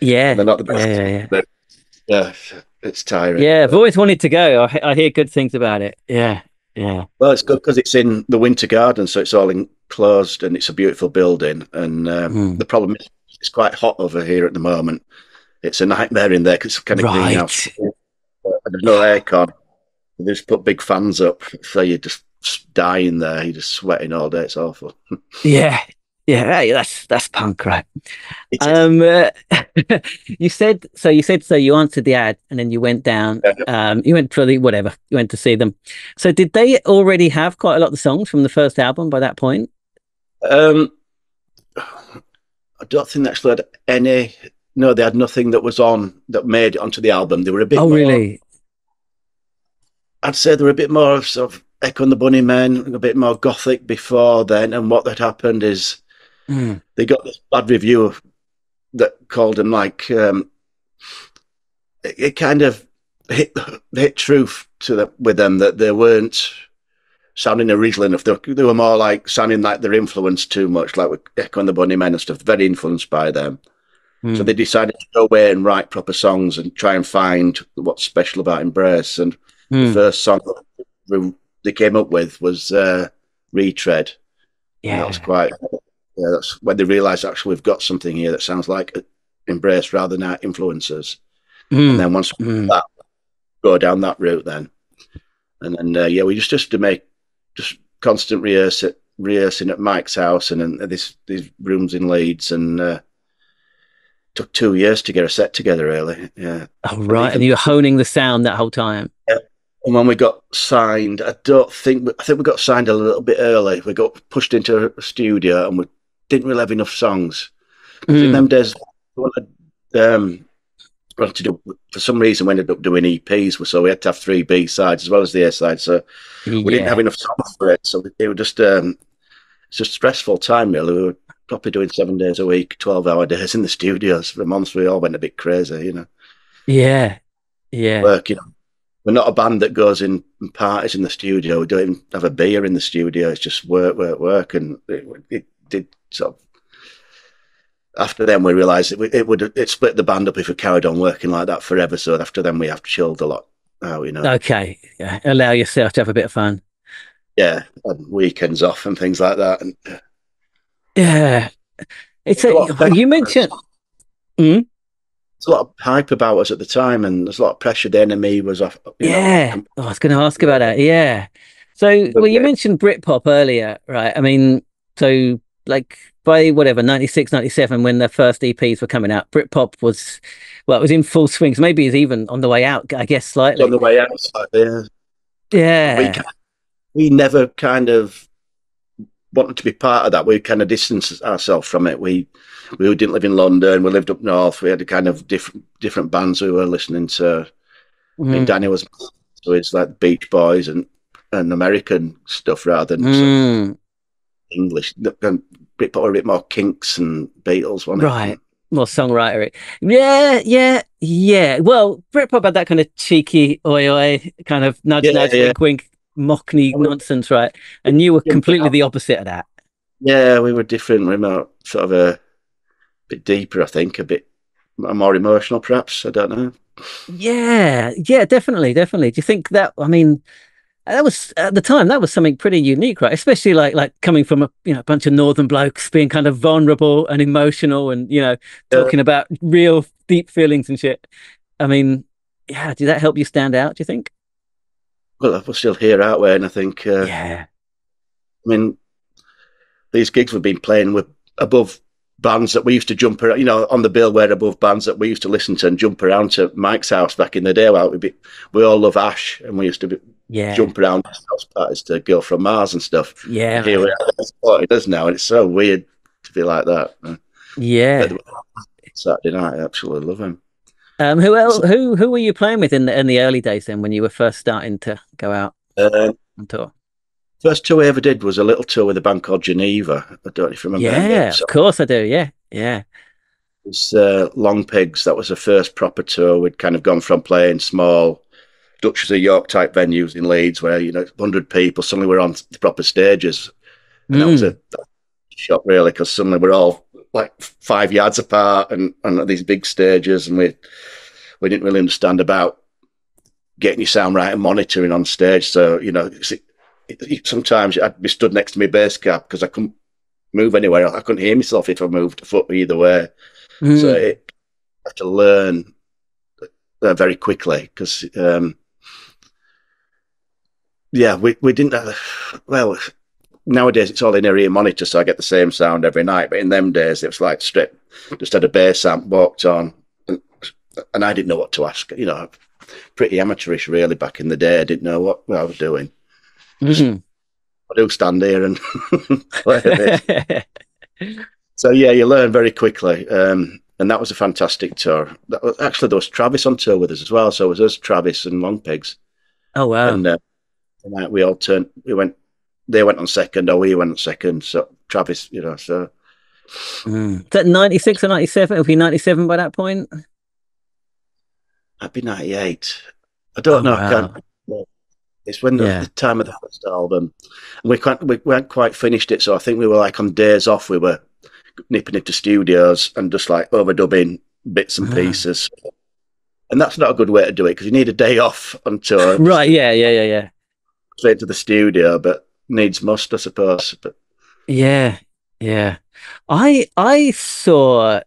Yeah, they're not the best. But, it's tiring. Yeah, I've always wanted to go. I hear good things about it. Yeah. Yeah. Well, it's good because it's in the Winter Garden, so it's all enclosed and it's a beautiful building. And the problem is it's quite hot over here at the moment. It's a nightmare in there because it's kind of greenhouse. And there's no aircon. They just put big fans up, so you just die in there. You're just sweating all day. It's awful. Yeah. Hey, that's punk, right? You said so. You answered the ad, and then you went down. You went for the whatever. You went to see them. So, did they already have quite a lot of the songs from the first album by that point? I don't think they actually had any. No, they had nothing that was on that made it onto the album. They were a bit. Oh, really? I'd say they were a bit more sort of Echo and the Bunnymen, a bit more gothic before then. And what had happened is they got this bad review that called them like it kind of hit truth with them that they weren't sounding original enough. They were more like sounding like they're influenced too much, like with Echo and the Bunnymen and stuff. Very influenced by them. So they decided to go away and write proper songs and try and find what's special about Embrace. And the first song they came up with was Retread. Yeah. And that was quite... that's when they realised, actually, we've got something here that sounds like Embrace rather than our influences. And then once that, go down that route then. And then, we just to make constant rehearsing at Mike's house and in these rooms in Leeds, and took 2 years to get a set together, really. Yeah. Oh, right. And you were honing the sound that whole time. Yeah. And when we got signed, I think we got signed a little bit early. We got pushed into a studio and we didn't really have enough songs. In them days, we wanted to do, for some reason, we ended up doing EPs, so we had to have 3 B-sides as well as the A-side. So we didn't have enough songs for it. So it was just it's a stressful time, really. We were probably doing 7 days a week, 12-hour days in the studios for months. We all went a bit crazy, you know. Yeah. Work, you know. We're not a band that goes in and parties in the studio. We don't even have a beer in the studio. It's just work. And it did sort of... After then, we realised it split the band up if we carried on working like that forever. So after then, we have chilled a lot out, you know. Okay. Yeah. Allow yourself to have a bit of fun. Yeah. And weekends off and things like that. And yeah. You mentioned... There's a lot of hype about us at the time, and there's a lot of pressure. The Enemy was off. I was going to ask about that. Yeah. So, you mentioned Britpop earlier, right? I mean, so like by 96, 97, when the first EPs were coming out, Britpop was, it was in full swings. Maybe it's even on the way out, I guess, slightly. On the way out, slightly, yeah. Yeah. We never kind of wanted to be part of that. We kind of distanced ourselves from it. We didn't live in London. We lived up north. We had a kind of different bands we were listening to. I mean, Danny was, so it's like Beach Boys and American stuff rather than English. Britpop were a bit more Kinks and Beatles, wasn't it? Right. More songwriter. Yeah. Well, Britpop had that kind of cheeky oi kind of nudge, wink, mockney nonsense, right? And you were completely the opposite of that. Yeah, we were different. We were more sort of a bit deeper, I think, a bit more emotional, perhaps. I don't know. Yeah, definitely. Do you think that? I mean, that was at the time. That was something pretty unique, right? Especially like coming from a bunch of northern blokes, being kind of vulnerable and emotional, and talking about real deep feelings and shit. I mean, yeah. Did that help you stand out? Do you think? Well, we're still here, aren't we? And I think, I mean, these gigs we've been playing were above bands that we used to jump around, on the bill, we're above bands that we used to listen to and jump around to Mike's house back in the day. We all love Ash, and we used to jump around house parties to Girl from Mars and stuff. Yeah. Here we are, that's what it does now, and it's so weird to be like that. Yeah. Saturday night, I absolutely love him. Who else? Who were you playing with in the early days then, when you were first starting to go out on tour? First tour I ever did was a little tour with a band called Geneva. I don't know if you remember. Yeah, of course I do. Yeah. It was Long Pigs. That was the first proper tour. We'd kind of gone from playing small Duchess of York type venues in Leeds where 100 people. Suddenly we're on the proper stages, and that was a shock, really, because suddenly we're all like 5 yards apart and on these big stages, and we didn't really understand about getting your sound right and monitoring on stage. So sometimes I'd be stood next to my bass cab because I couldn't move anywhere. I couldn't hear myself if I moved a foot either way. So I had to learn very quickly because, we didn't well, nowadays it's all in ear monitor, so I get the same sound every night. But in them days, it was like straight, just had a bass amp, walked on, and I didn't know what to ask. You know, pretty amateurish really back in the day. I didn't know what I was doing. I do stand here and play a bit. So yeah, you learn very quickly. And that was a fantastic tour. Actually, there was Travis on tour with us as well. So it was us, Travis, and Long Pigs. Oh wow! And we all turned. They went on second, or we went on second. So Travis, you know. So is that 96 or 97? It'll be 97 by that point. That'd be 98. I don't know. Wow. It's when the time of the first album, and we weren't quite finished it. So I think we were like on days off. We were nipping into studios and just like overdubbing bits and pieces. And that's not a good way to do it because you need a day off on tour. Right, yeah. Straight to the studio, but needs must, I suppose. But yeah. I saw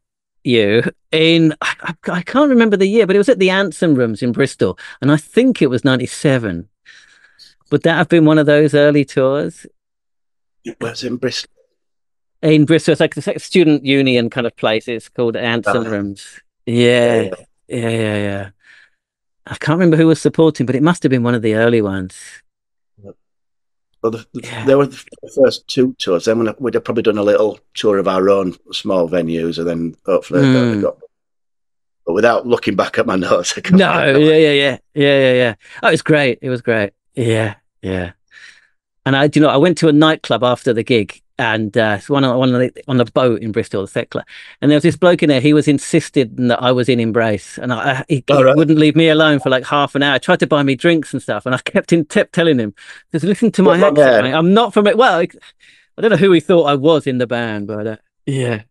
you in, I can't remember the year, but it was at the Anson Rooms in Bristol, and I think it was 97. Would that have been one of those early tours? It was in Bristol. In Bristol, it's like a student union kind of place. It's called Anson Rooms. Yeah. I can't remember who was supporting, but it must have been one of the early ones. Well, they were the first two tours. Then we'd have probably done a little tour of our own small venues, and then hopefully they got. But without looking back at my notes, I no, yeah. Oh, it was great. It was great. Yeah. And I went to a nightclub after the gig, and it's one on the boat in Bristol, the Thekla. And there was this bloke in there. He was insisted that I was in Embrace, and he wouldn't leave me alone for like half an hour. I tried to buy me drinks and stuff, and I kept telling him, "Just listen to my accent, mate. I'm not from it." Well, I don't know who he thought I was in the band, but yeah.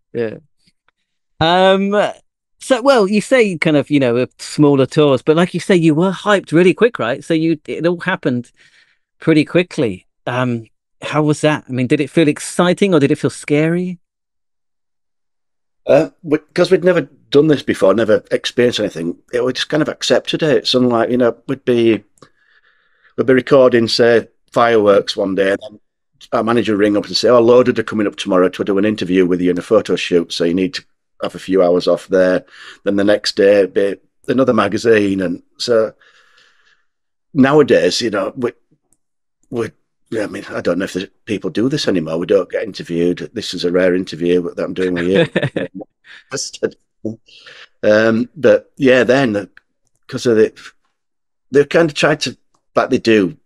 So, well, you say kind of, smaller tours, but like you say, you were hyped really quick, right? So it all happened pretty quickly. How was that? I mean, did it feel exciting or did it feel scary? Because we'd never done this before, never experienced anything, we just kind of accepted it. It's unlike, we'd be recording, say, Fireworks one day, and then our manager would ring up and say, "Oh, Loaded are coming up tomorrow to do an interview with you and a photo shoot, so you need to have a few hours off there." Then the next day, it'd be another magazine. And so nowadays, I mean, I don't know if people do this anymore. We don't get interviewed. This is a rare interview that I'm doing with you. But yeah, then because of they kind of tried to, like they do.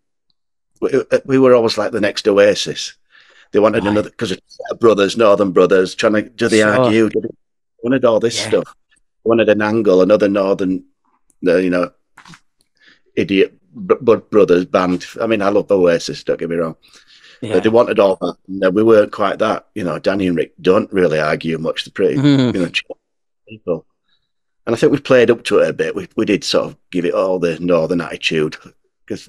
We were always like the next Oasis. They wanted another, because of brothers, Northern Brothers, trying to do the argue. They wanted all this stuff. They wanted an angle, another Northern, idiot brothers band. I mean, I love Oasis, don't get me wrong. But they wanted all that. No, we weren't quite that. Danny and Rick don't really argue much. They're pretty, people. And I think we played up to it a bit. We did sort of give it all the Northern attitude because,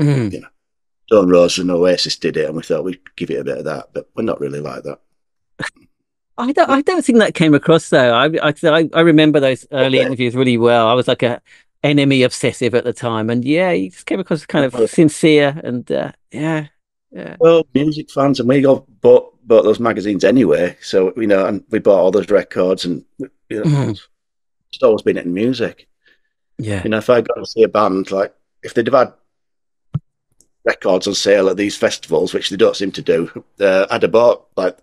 Stone Roses and Oasis did it, and we thought we'd give it a bit of that, but we're not really like that. I don't think that came across though. I remember those early interviews really well. I was like a enemy obsessive at the time, and you just came across as kind of sincere and yeah. Well, music fans, and we all bought those magazines anyway, so and we bought all those records, and it's always been in music. Yeah, if I got to see a band, like if they'd have had records on sale at these festivals, which they don't seem to do, I'd have bought like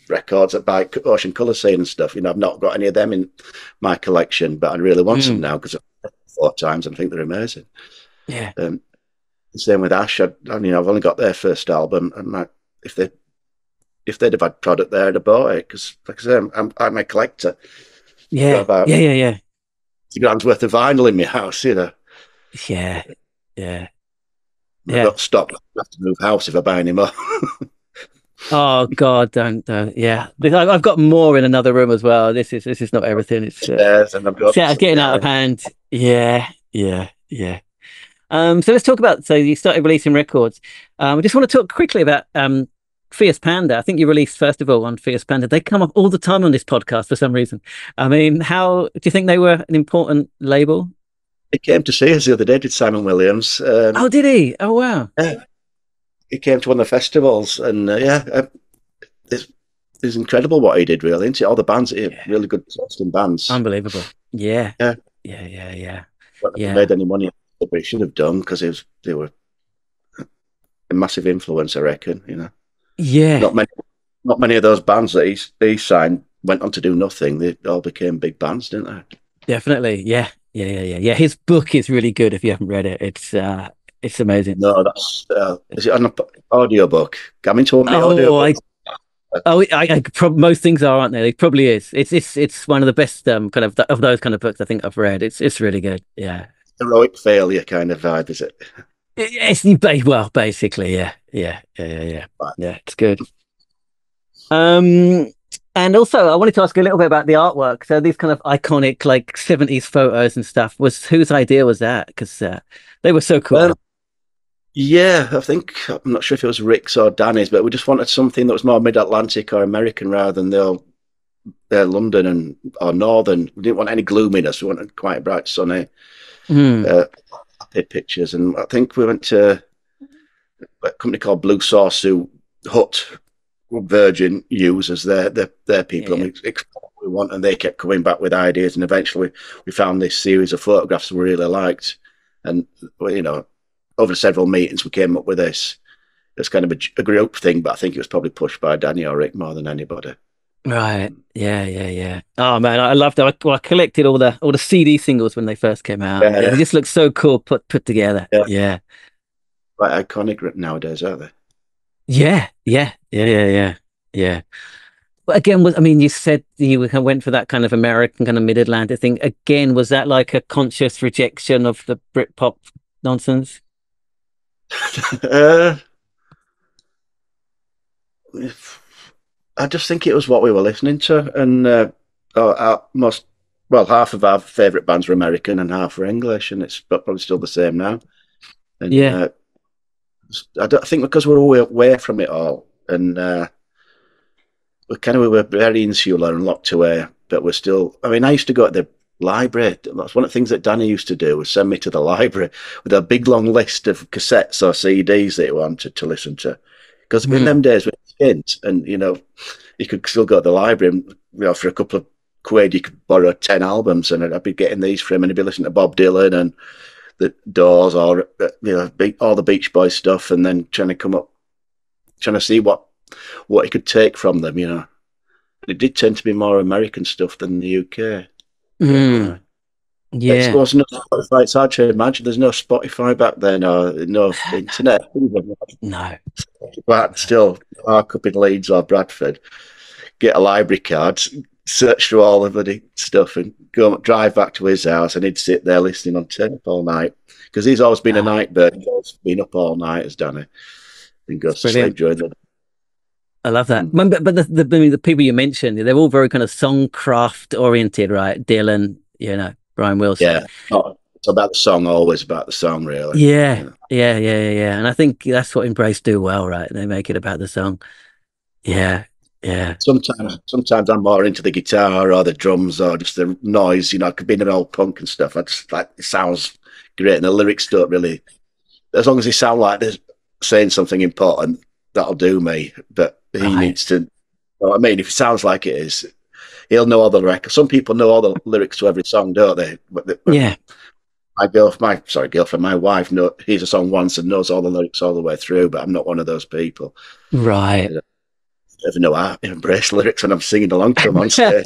records at by Ocean Colour Scene and stuff. I've not got any of them in my collection, but I really want some now because I've heard them 4 times and I think they're amazing. Yeah. The same with Ash. I've only got their first album, and if they'd have had product there, I'd have bought it because, like I say, I'm a collector. Yeah. About yeah. £2,000 worth of vinyl in my house, Yeah. I've got stopped. I have to move house if I buy any more. Oh God, don't. Yeah, I've got more in another room as well. This is not everything. It's and I've got getting out of hand. Yeah. So let's talk about. So you started releasing records. I just want to talk quickly about Fierce Panda. I think you released first of all on Fierce Panda. They come up all the time on this podcast for some reason. I mean, how do you think they were an important label? He came to see us the other day, did Simon Williams. Oh, did he? Oh, wow. Yeah. He came to one of the festivals, and it's incredible what he did, really, isn't it? All the bands, really good Boston bands. Unbelievable. Yeah. Yeah. Made any money, but he should have done, because they were a massive influence, I reckon, you know. Yeah. Not many of those bands that he signed went on to do nothing. They all became big bands, didn't they? Definitely. Yeah. His book is really good if you haven't read it. It's amazing. No, that's is it an audio book? I'm into an audio book. Most things are, aren't they? It probably is. It's one of the best kind of those kind of books I think I've read. It's really good. Yeah. Heroic failure kind of vibe, is it? Well, basically, yeah. Right. Yeah, it's good. And also, I wanted to ask you a little bit about the artwork. So these kind of iconic, like 70s photos and stuff. Whose idea was that? Because they were so cool. Yeah, I'm not sure if it was Rick's or Danny's, but we just wanted something that was more mid-Atlantic or American rather than they're London or Northern. We didn't want any gloominess. We wanted quite bright, sunny pictures. And I think we went to a company called Blue Sauce who Virgin use as their people, and we explored what we want, and they kept coming back with ideas, and eventually we found this series of photographs we really liked, and you know, over several meetings we came up with this. It's kind of a group thing, but I think it was probably pushed by Danny or Rick more than anybody. Right. Yeah. Oh man, I loved it. I collected all the CD singles when they first came out. Yeah. They just look so cool put together. Yeah. Quite iconic nowadays, aren't they? Yeah. But again, you said you went for that kind of American kind of mid-Atlantic thing. Again, was that like a conscious rejection of the Britpop nonsense? I just think it was what we were listening to, and half of our favourite bands were American and half were English, and it's probably still the same now. And, I think because we're away from it all, and we were very insular and locked away, but we're still. I mean, I used to go to the library. That's one of the things that Danny used to do, was send me to the library with a big long list of cassettes or CDs that he wanted to listen to. Because in them days with kids, and you know, you could still go to the library, and you know, for a couple of quid you could borrow 10 albums, and I'd be getting these from him, and he'd be listening to Bob Dylan and the Doors, or you know, all the Beach Boys stuff, and then trying to see what he could take from them, you know. It did tend to be more American stuff than the UK. Yeah. There was no Spotify. It's hard to imagine. There's no Spotify back then, or no internet. No. But still, park up in Leeds or Bradford, get a library card, search through all of the stuff, and drive back to his house, and he'd sit there listening on tape all night, because he's always been a night bird. He's always been up all night, as Danny, and goes to sleep during the day. I love that. But the people you mentioned, they're all very kind of songcraft oriented, right? Dylan, you know, Brian Wilson. Yeah, it's about the song, always about the song, really. Yeah. And I think that's what Embrace do well, right? They make it about the song. Yeah. Sometimes I'm more into the guitar or the drums or just the noise. You know, it could be an old punk and stuff. I just like it sounds great, and the lyrics don't really. As long as they sound like they're saying something important, that'll do me. But he needs to. You know what I mean, if it sounds like it is, he'll know all the records. Some people know all the lyrics to every song, don't they? Yeah. My girlfriend, my wife, hears a song once and knows all the lyrics all the way through, but I'm not one of those people. Right. I never know I embrace lyrics when I'm singing along to them on stage.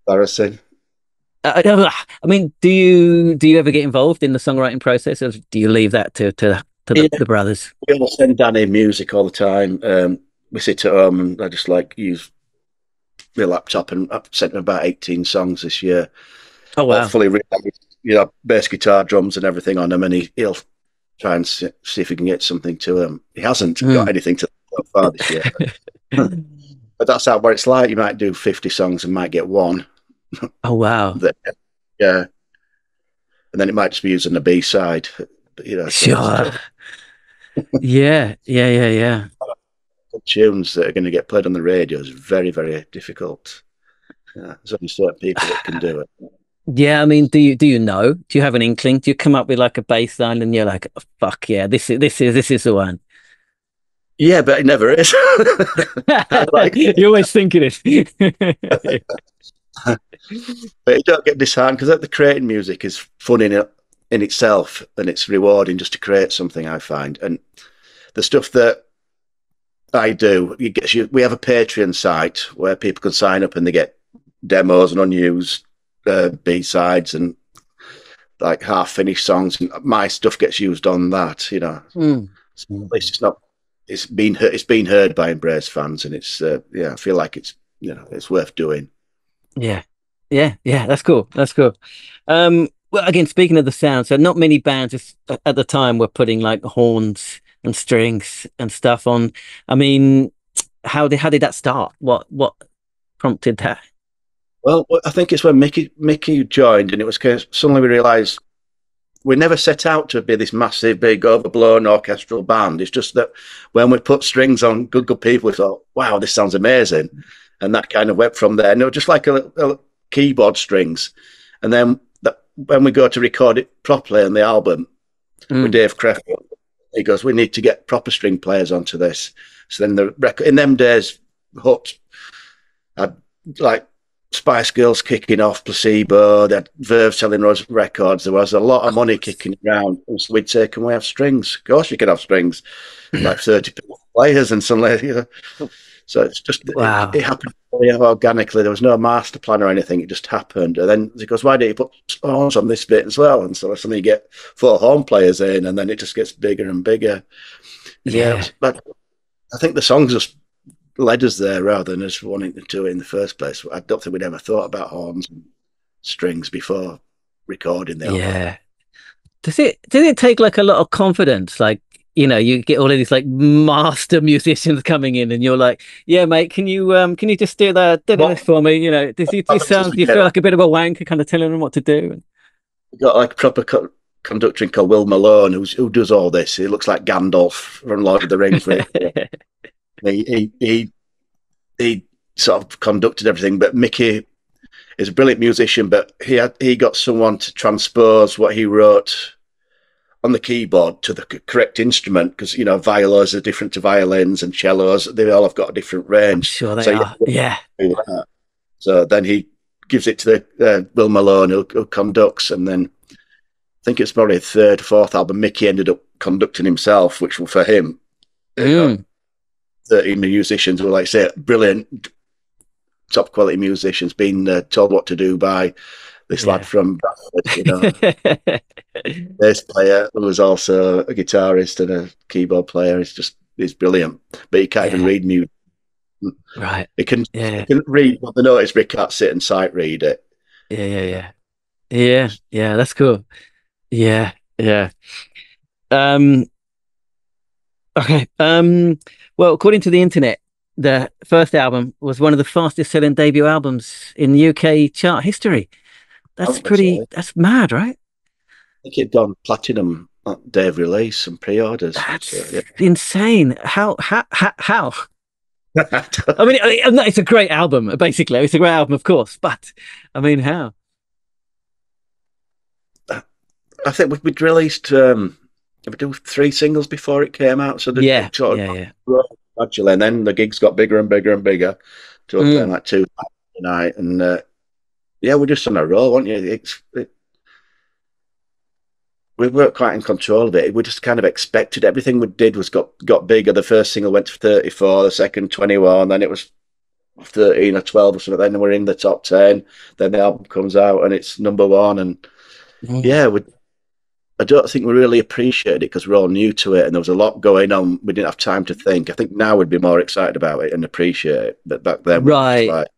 Embarrassing. I mean, do you ever get involved in the songwriting process, or do you leave that to the brothers? We all send Danny music all the time. We sit at home and I just use my laptop, and I've sent him about 18 songs this year. Oh wow! Fully, you know, bass guitar, drums, and everything on them, and he'll try and see if he can get something to him. He hasn't got anything to so far this year, but that's what it's like. You might do 50 songs and might get one. Oh wow! Yeah. and then it might just be using a B-side. Sure. Yeah. Tunes that are going to get played on the radio is very, very difficult. There's only certain people that can do it. Yeah, I mean, do you know? Do you have an inkling? Do you come up with like a bass line and you're like, oh, fuck yeah, this is the one? Yeah, but it never is. You always think it is. But you don't get disheartened because the creating music is fun in itself, and it's rewarding just to create something, I find. And the stuff that I do, we have a Patreon site where people can sign up and they get demos and unused B-sides and like half-finished songs, and my stuff gets used on that. So at least it's been heard by Embrace fans, and it's I feel like it's worth doing. Yeah, that's cool. Well, again, speaking of the sound, so not many bands at the time were putting like horns and strings and stuff on. I mean, how did that start? What prompted that? Well, I think it's when Mickey joined, and it was kind of, suddenly we realised we never set out to be this massive, big, overblown orchestral band. It's just that when we put strings on Good People, we thought, wow, this sounds amazing. And that kind of went from there. And it was just like a keyboard strings. And then when we go to record it properly on the album with Dave Crefeld, he goes, we need to get proper string players onto this. So then the record, in them days, Hut had like Spice Girls kicking off, Placebo, they had Verve selling those records. There was a lot of money kicking around. So we'd say, can we have strings? Of course you can have strings. Like 30 players, and suddenly, So it's just, wow. It happened organically. There was no master plan or anything. It just happened. And then he goes, why don't you put horns on this bit as well? And so suddenly you get 4 horn players in, and then it just gets bigger and bigger. Yeah. But I think the songs just led us there rather than us wanting to do it in the first place. I don't think we'd ever thought about horns and strings before recording the album. Yeah. Does it take like a lot of confidence? Like, you get all of these like master musicians coming in, and you're like, "Yeah, mate, can you just do this for me?" Does you feel like a bit of a wanker, kind of telling them what to do? We've got like a proper conductor called Will Malone who does all this. He looks like Gandalf from Lord of the Rings. he sort of conducted everything, but Mickey is a brilliant musician. But he got someone to transpose what he wrote on the keyboard to the correct instrument, because violas are different to violins, and cellos, they all have got a different range. I'm sure they are. Yeah. So then he gives it to the Will Malone who conducts, and then I think it's probably the 3rd, 4th album Mickey ended up conducting himself, which for him 13 musicians were, like say, brilliant top quality musicians being told what to do by this lad from Bradford, bass player who was also a guitarist and a keyboard player. He's brilliant, but he can't even read music. Right. He can read what the notice, but he can't sit and sight read it. Yeah. That's cool. Yeah. Okay. Well, according to the internet, the first album was one of the fastest selling debut albums in the UK chart history. That's mad, right? I think it'd gone platinum at day of release and pre-orders. That's insane. How? I mean, it's a great album, basically. It's a great album, of course, but I mean, how? I think we'd released we do 3 singles before it came out, so gradually, and then the gigs got bigger and bigger and bigger to playing like 2 a night, and we're just on a roll, weren't you? We weren't quite in control of it. We just kind of expected everything we did was got bigger. The first single went to 34, the second 21, then it was 13 or 12 or something. Then we're in the top 10. Then the album comes out and it's number 1. And I don't think we really appreciated it because we're all new to it and there was a lot going on. We didn't have time to think. I think now we'd be more excited about it and appreciate it. But back then, we were just like,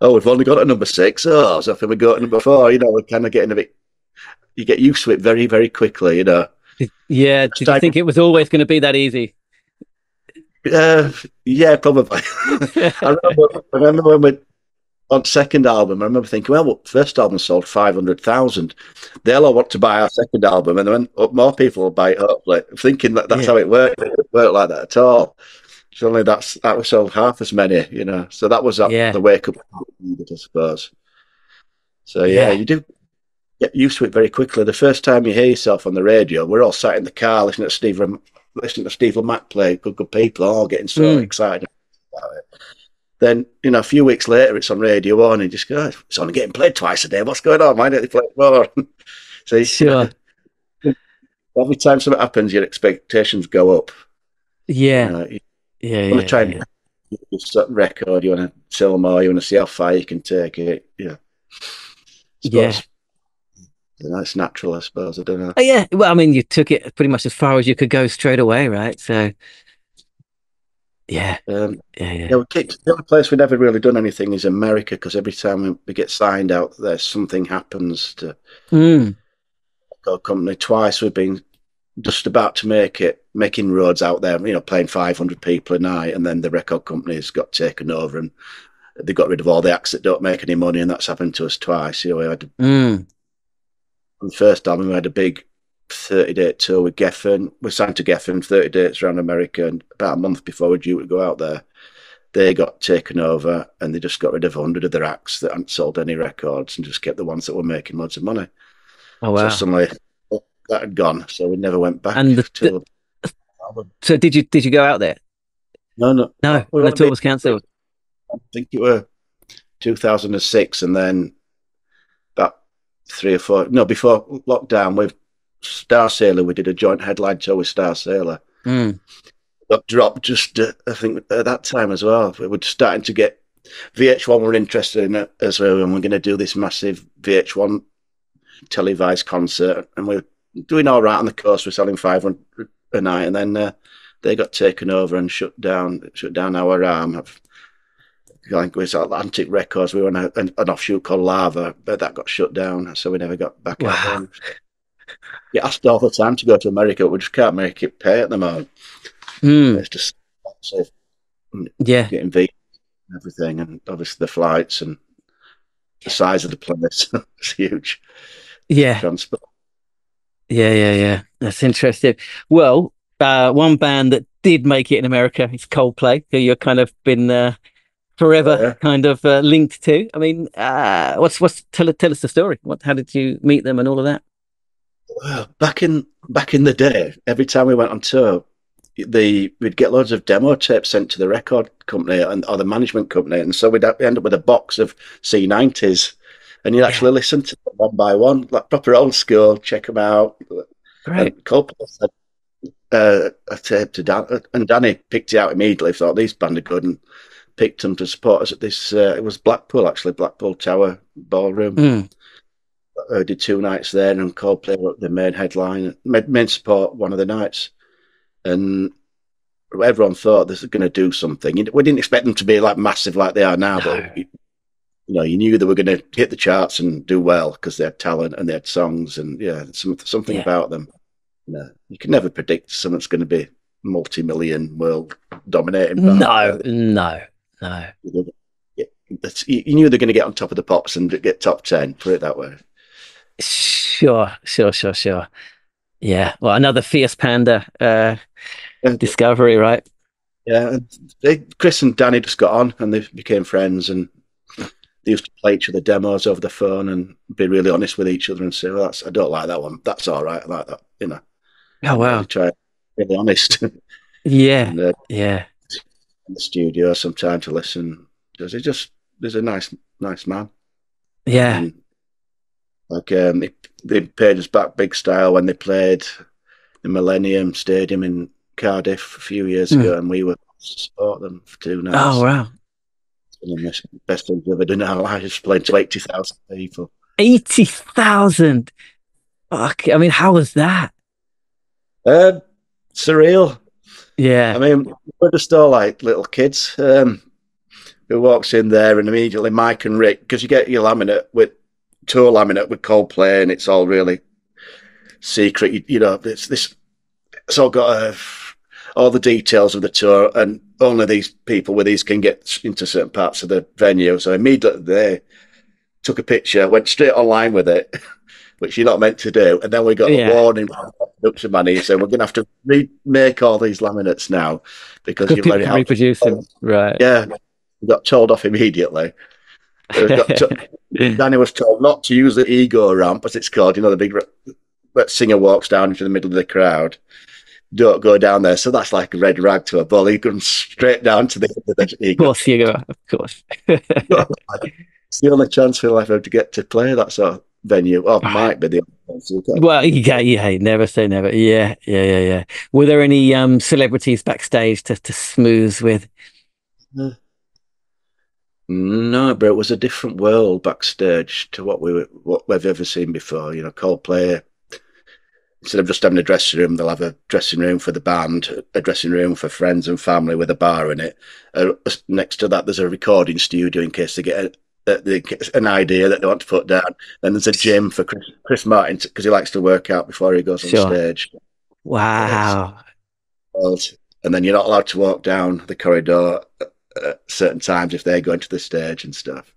oh, we've only got to number 6. Oh, so if we go to number 4, we're kind of getting a bit. You get used to it very, very quickly, Yeah. Did you think it was always going to be that easy? Yeah, probably. I remember when on second album, I remember thinking, well, first album sold 500,000. They'll all want to buy our second album, and then more people will buy it, hopefully, thinking that's how it worked. It didn't work like that at all. It's only that we sold half as many, So that was the wake up needed, I suppose. So you do get used to it very quickly. The first time you hear yourself on the radio, we're all sat in the car listening to Steve Lamacq play, good people, all getting so excited about it. Then, a few weeks later, it's on Radio 1, and you just go, it's only getting played twice a day. What's going on? Why don't they play it more? So sure. Every time something happens, your expectations go up. Yeah. You want to try and do a certain record, you want to sell more, you want to see how far you can take it. Yeah. It's natural, I suppose. I don't know. Oh, yeah. Well, I mean, you took it pretty much as far as you could go straight away, right? So, yeah. The only place we've never really done anything is America, because every time we get signed out there, something happens to a company. Twice we've been just about to make it, making roads out there, playing 500 people a night, and then the record company's got taken over and they got rid of all the acts that don't make any money, and that's happened to us twice. We had on the first album, we had a big 30-date tour with Geffen. We signed to Geffen, 30 dates around America, and about a month before we were due to go out there, they got taken over, and they just got rid of 100 of their acts that hadn't sold any records and just kept the ones that were making loads of money. Oh, wow. So suddenly that had gone, so we never went back. And so did you go out there? No. The tour was cancelled. I think it was 2006, and then about 3 or 4. No, before lockdown, with Star Sailor, we did a joint headline tour with Star Sailor. Got dropped just, I think, at that time as well. We were starting to get VH1 were interested in it as well, and we're going to do this massive VH1 televised concert, and we were doing all right on the coast. We're selling 500 a night, and then they got taken over and shut down our arm. It was Atlantic Records. We were on an offshoot called Lava, but that got shut down, so we never got back out there. Get asked all the time to go to America, but we just can't make it pay at the moment. It's just expensive. Getting visas and everything, and obviously the flights and the size of the place. It's huge. Transport. Yeah. That's interesting. Well, one band that did make it in America is Coldplay, who you've kind of been forever kind of linked to. I mean, tell us the story. How did you meet them and all of that? Well, back in the day, every time we went on tour, we'd get loads of demo tapes sent to the record company or the management company, and so we'd end up with a box of C90s, and you'd actually listen to them one by one, like proper old school. Check them out. Great. Coldplay said a tape to Dan, and Danny picked it out immediately. Thought these band are good, and picked them to support us at this. It was Blackpool Tower Ballroom. I did 2 nights there, and Coldplay were the main headline, main support one of the nights, and everyone thought this was going to do something. We didn't expect them to be like massive like they are now, but you knew they were going to hit the charts and do well because they had talent and they had songs, and something about them. You can never predict something's going to be multi-million world dominating. No. You knew they're going to get on top of the pops and get top 10. Put it that way. Sure. Yeah. Well, another Fierce Panda discovery, right? Yeah. Chris and Danny just got on, and they became friends, and they used to play each other demos over the phone and be really honest with each other and say, "Well, I don't like that one. That's all right. I like that." Oh wow. Try to be really honest. Yeah. And, in the studio sometime to listen. There's a nice man. Yeah. And, they paid us back big style when they played the Millennium Stadium in Cardiff a few years ago, and we were to support them for 2 nights. Oh wow. It's the best thing we've ever done in our lives, playing to 80,000 people. 80,000. Fuck. I mean, how was that? Surreal. Yeah. I mean, we're just all like little kids. Who walks in there, and immediately Mike and Rick, because you get your tour laminate with Coldplay, and it's all really secret. It's all got all the details of the tour, and only these people with these can get into certain parts of the venue. So immediately they took a picture, went straight online with it, which you're not meant to do. And then we got a warning from the production manager saying, we're going to have to remake all these laminates now because you've let it out. Reproduce them. Right. Yeah. We got told off immediately. Danny was told not to use the ego ramp, as it's called, the big singer walks down into the middle of the crowd. Don't go down there. So that's like a red rag to a bull. He comes straight down to the ego. Of course, you go. Of course. It's the only chance we'll ever to get to play that sort of venue. Or might be the only chance. Well, yeah, never say never. Yeah. Were there any celebrities backstage to smooth with? No, but it was a different world backstage to what we've ever seen before. Coldplay, instead of just having a dressing room, they'll have a dressing room for the band, a dressing room for friends and family with a bar in it. Next to that, there's a recording studio in case they get an idea that they want to put down. Then there's a gym for Chris Martin because he likes to work out before he goes on stage. Wow. And then you're not allowed to walk down the corridor at certain times if they're going to the stage and stuff.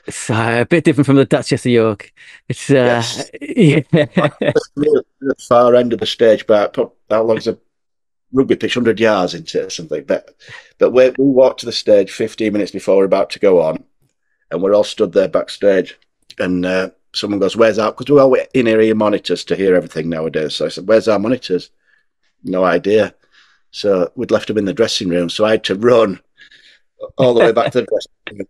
So a bit different from the Duchess of York. It's yes. The far end of the stage, but how long's a rugby pitch? 100 yards into it or something. But we walked to the stage 15 minutes before we're about to go on, and we're all stood there backstage. And someone goes, "Where's our?" Because we're all in ear monitors to hear everything nowadays. So I said, "Where's our monitors?" No idea. So we'd left them in the dressing room. So I had to run all the way back to the dressing room.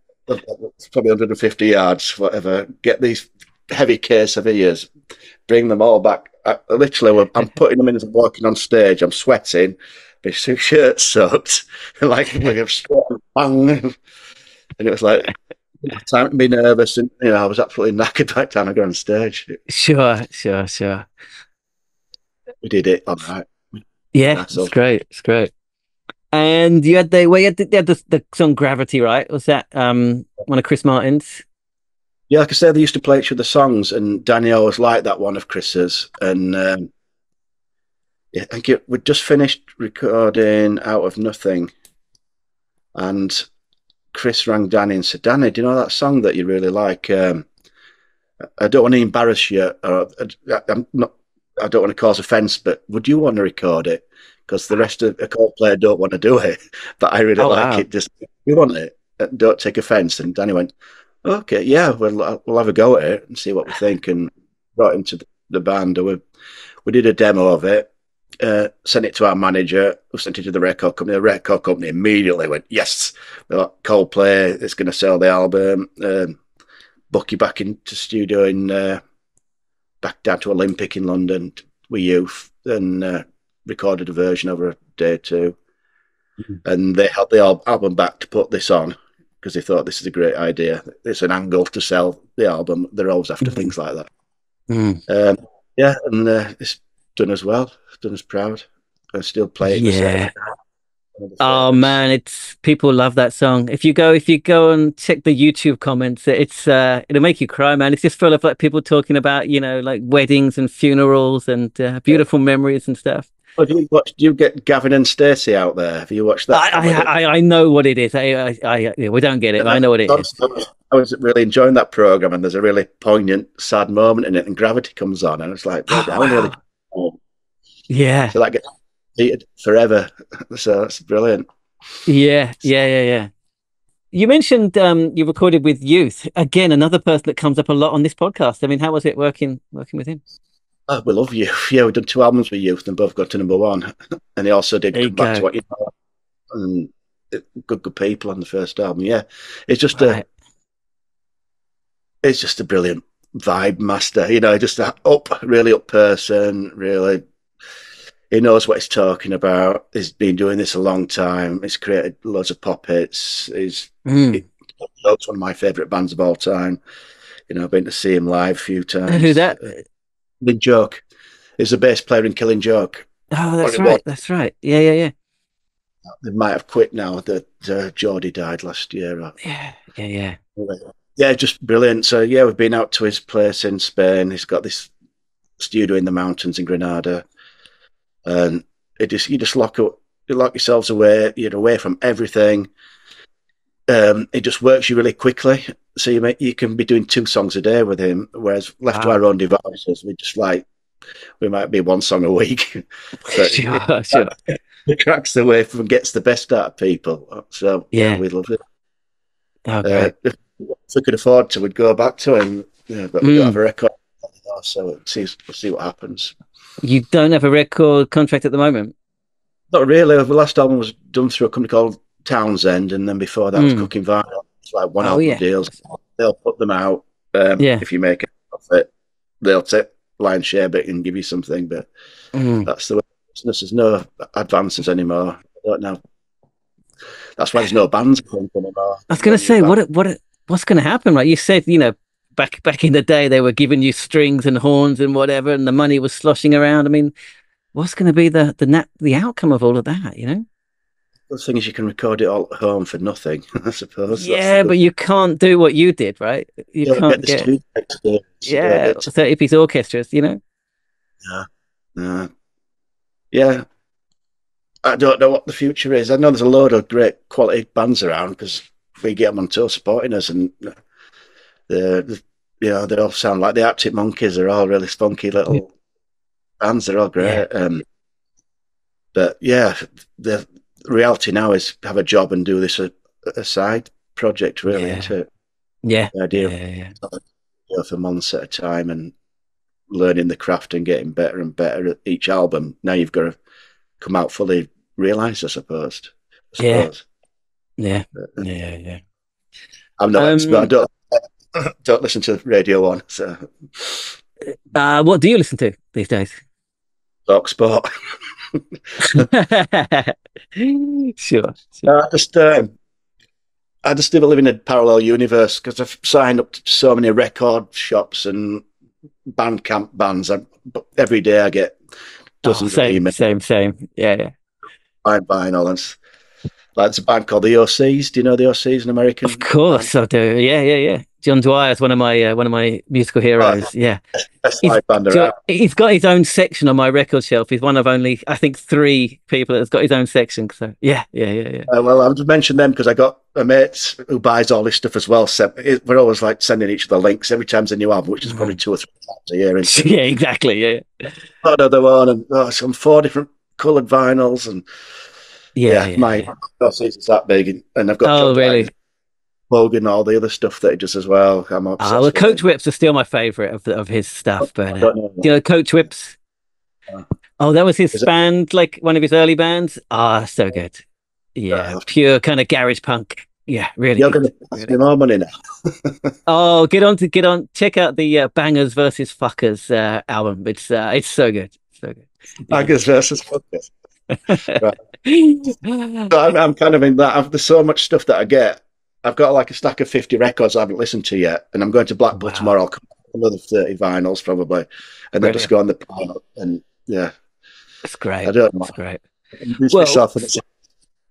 Probably 150 yards, whatever. Get these heavy case of ears, bring them all back. I'm putting them in as I'm walking on stage. I'm sweating, my shirt soaked, like bang, and it was like time to be nervous, and I was absolutely knackered by the time I got on stage. Sure. We did it all right. Yeah, it's great. And you had the song Gravity, right? Was that one of Chris Martin's? Yeah, like I said, they used to play each other's songs, and Danny always liked that one of Chris's. And I think we'd just finished recording Out of Nothing, and Chris rang Danny and said, "Danny, do you know that song that you really like? I don't want to embarrass you, or I don't want to cause offence, but would you want to record it? Because the rest of the Coldplay don't want to do it, but I really like it. Just we want it. Don't take offence." And Danny went, "Okay, yeah, we'll have a go at it and see what we think." And brought him to the band. We did a demo of it, sent it to our manager, who sent it to the record company. The record company immediately went, "Yes, Coldplay, it's going to sell the album." Book you back into studio back down to Olympic in London with Youth, and recorded a version over a day or two. And they had the album back to put this on because they thought this is a great idea. It's an angle to sell the album. They're always after things like that. It's done as well. Done us proud. I still play it. Yeah. Oh man, people love that song. If you go and check the YouTube comments, it'll make you cry, man. It's just full of like people talking about like weddings and funerals and beautiful memories and stuff. Oh, do you get Gavin and Stacey out there? Have you watched that? I know what it is. We don't get it. I know what it is. I was really enjoying that program, and there's a really poignant, sad moment in it, and Gravity comes on, and it's like, yeah. So that gets repeated forever. So that's brilliant. Yeah. You mentioned you recorded with Youth. Again, another person that comes up a lot on this podcast. I mean, how was it working with him? Oh, we love Youth. Yeah, we've done 2 albums with Youth and both got to #1. And they also did Come Back to What You Know. And good people on the first album. Yeah, it's just a brilliant vibe master. Just a really up person. Really, he knows what he's talking about. He's been doing this a long time. He's created loads of pop hits. He's one of my favourite bands of all time. I've been to see him live a few times. Who's that? Killing Joke. He's the bass player in Killing Joke. Oh, that's right. That's right. Yeah. They might have quit now that Geordie died last year. Yeah. Yeah, just brilliant. So yeah, we've been out to his place in Spain. He's got this studio in the mountains in Granada, and you just lock lock yourselves away. You're away from everything. It just works you really quickly. So you can be doing 2 songs a day with him, whereas left to our own devices, we might be 1 song a week. But sure. It tracks away from gets the best out of people. So yeah, we love it. Okay. If we could afford to, we'd go back to him. Yeah, but we don't have a record, so we'll see what happens. You don't have a record contract at the moment? Not really. The last album was done through a company called Townsend, and then before that was Cooking Vinyl. It's like one album deals. They'll put them out. If you make a profit, they'll take lion's share bit and give you something. But that's the way business. There's no advances anymore. I don't know. That's why there's no bands anymore. I was going to say, what's going to happen? Right? You said, back in the day, they were giving you strings and horns and whatever, and the money was sloshing around. I mean, what's going to be the outcome of all of that? The thing is, you can record it all at home for nothing, I suppose. Yeah, but you can't do what you did, right? You can't get 30-piece orchestras, Yeah. Yeah. I don't know what the future is. I know there's a load of great quality bands around because we get them on tour supporting us, and they all sound like the Arctic Monkeys. They're all really spunky little bands. They're all great. Yeah. But yeah, the reality now is have a job and do this a side project, really, isn't it? Yeah. The idea of for months at a time and learning the craft and getting better and better at each album. Now you've got to come out fully realised, I suppose. Yeah. I'm not expert. I don't listen to Radio 1. So, what do you listen to these days? Talk Sport. Sure. I just still live in a parallel universe because I've signed up to so many record shops and Bandcamp bands. Every day I get dozens of emails. Same. Yeah. Buying vinyl. Like it's a band called the OCs. Do you know the OCs, an American? Of course I do. Yeah. John Dwyer's one of my musical heroes. Yeah. He's got his own section on my record shelf. He's one of only, I think, 3 people that's got his own section. So yeah. Well, I'll just mention them because I got a mate who buys all this stuff as well. So we're always like sending each other links every time there's a new album, which is probably 2 or 3 times a year. Yeah, exactly. Yeah. Another one, and some 4 different coloured vinyls, and my OCs is that big, and I've got really. Logan, all the other stuff that he does as well. I'm obsessed. Well, Coach Whips are still my favourite of his stuff. But do you know Coach Whips? That was his band, like one of his early bands. So good. Yeah, pure kind of garage punk. Yeah, really. You're going to ask me more money now. Get on. Check out the Bangers versus Fuckers album. It's so good. So good. Bangers versus Fuckers. Right. So I'm kind of in that. There's so much stuff that I get. I've got like a stack of 50 records I haven't listened to yet, and I'm going to Blackpool tomorrow. I'll come another 30 vinyls probably, and then just go on the panel. And it's great. I don't know. It's great. Well,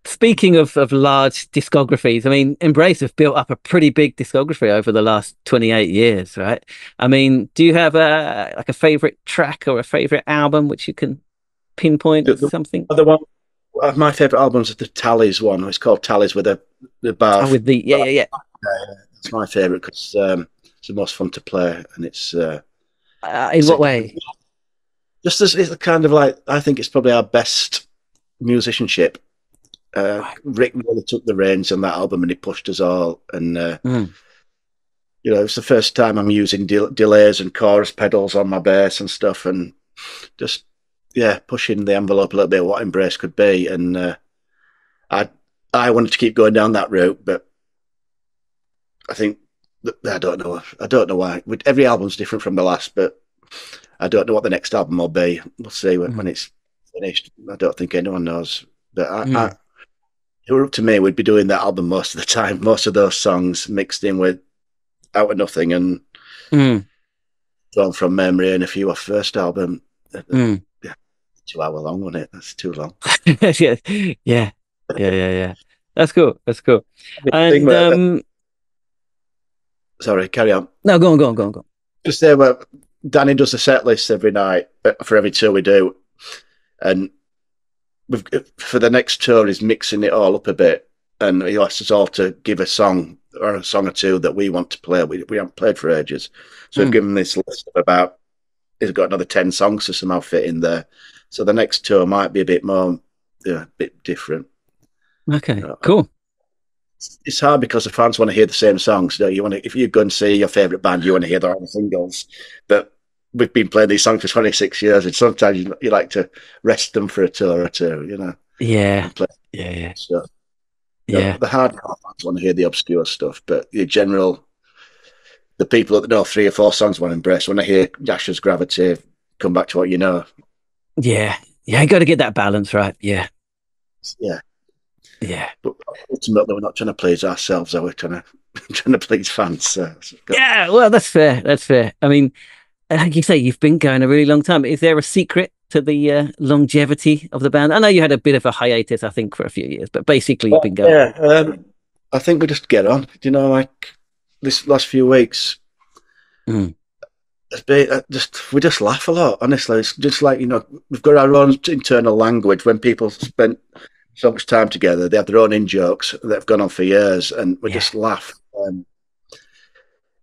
speaking of large discographies, I mean, Embrace have built up a pretty big discography over the last 28 years, right? I mean, do you have a favorite track or a favorite album which you can pinpoint something? One of my favourite albums is the Tallies one. It's called Tallies with the bar. With the It's my favourite because it's the most fun to play, and it's in what way? Just as it's kind of like, I think it's probably our best musicianship. Rick really took the reins on that album, and he pushed us all. And it's the first time I'm using delays and chorus pedals on my bass and stuff, and just pushing the envelope a little bit of what Embrace could be. And I wanted to keep going down that route, but I think I don't know why. Every album's different from the last, but I don't know what the next album will be. We'll see when it's finished. I don't think anyone knows. But if it were up to me, we'd be doing that album most of the time. Most of those songs mixed in with Out of Nothing and Drawn from Memory and a few off first album. 2 hour long, wasn't it? That's too long. Yeah. That's cool. And sorry, carry on. No, go on. Just there, where Danny does a set list every night for every tour we do, and for the next tour, he's mixing it all up a bit, and he asks us all to give a song or a song or two that we want to play. We haven't played for ages, so we've given this list of about. He's got another 10 songs to somehow fit in there, so the next tour might be a bit more, a bit different. Okay, cool. It's hard because the fans want to hear the same songs. You want to, if you go and see your favourite band, you want to hear their own singles. But we've been playing these songs for 26 years, and sometimes you like to rest them for a tour or two, you know. Yeah. So, the hardcore fans want to hear the obscure stuff, but the people that know 3 or 4 songs want to embrace. When I hear Asher's Gravity, come back to what you know. Yeah, you got to get that balance right. Yeah. But ultimately, we're not trying to please ourselves, are we? Trying to please fans. So. Yeah, well, that's fair. I mean, like you say, you've been going a really long time. Is there a secret to the longevity of the band? I know you had a bit of a hiatus, I think, for a few years, but basically you've been going. Yeah, I think we just get on. You know, like this last few weeks, we just laugh a lot. Honestly, it's just like, you know, we've got our own internal language. When people spent so much time together, they have their own in-jokes that have gone on for years, and we just laugh.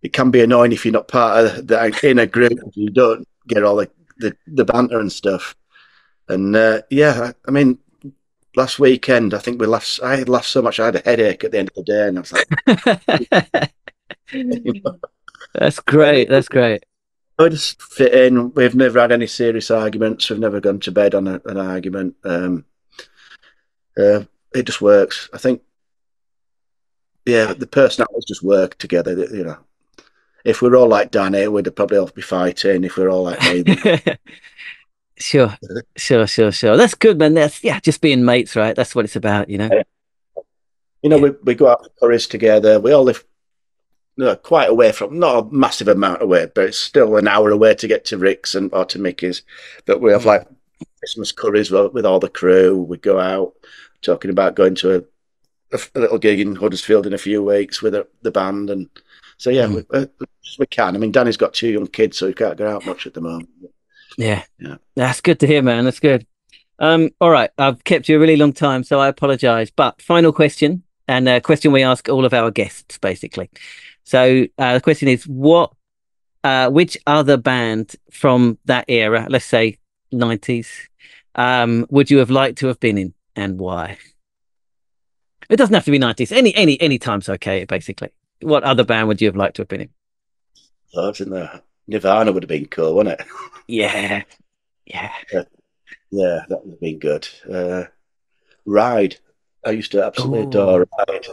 It can be annoying if you're not part of in a group. You don't get all the banter and stuff. And I mean, last weekend I think I laughed so much I had a headache at the end of the day, and I was like, you know. That's great. We just fit in. We've never had any serious arguments. We've never gone to bed on an argument. It just works. I think, the personalities just work together. You know, if we're all like Danny, we'd probably all be fighting. If we're all like me, sure. That's good, man. That's just being mates, right? That's what it's about, you know. You know, we go out for curries together. We all live quite away from, not a massive amount away, but it's still an hour away to get to Rick's or to Mickey's. But we have like Christmas curries with all the crew. We go out talking about going to a little gig in Huddersfield in a few weeks with the band, and so we can. I mean, Danny's got 2 young kids, so he can't go out much at the moment. Yeah, that's good to hear, man. That's good. All right, I've kept you a really long time, so I apologize. But final question, and a question we ask all of our guests, basically. So the question is, which other band from that era, let's say 90s, would you have liked to have been in, and why? It doesn't have to be 90s. Any time's okay, basically. What other band would you have liked to have been in? Loads in there. Nirvana would have been cool, wouldn't it? Yeah, that would have been good. Ride. I used to absolutely adore Ride.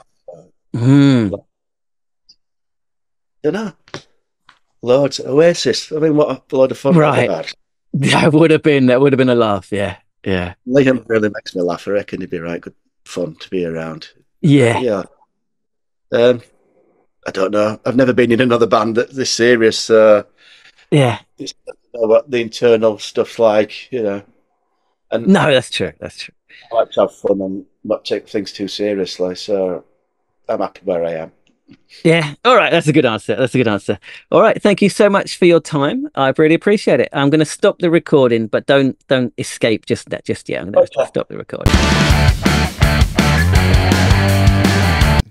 Don't know. Loads. Oasis. I mean, what a load of fun that had. That would have been a laugh. Yeah. Liam really makes me laugh. I reckon he'd be right good fun to be around. Yeah. I don't know. I've never been in another band that's this serious. I don't know what the internal stuff's like, you know. And no, that's true. I like to have fun and not take things too seriously. So I'm happy where I am. Yeah. All right. That's a good answer. All right. Thank you so much for your time. I really appreciate it. I'm going to stop the recording, but don't escape just yet. I'm going to stop the recording.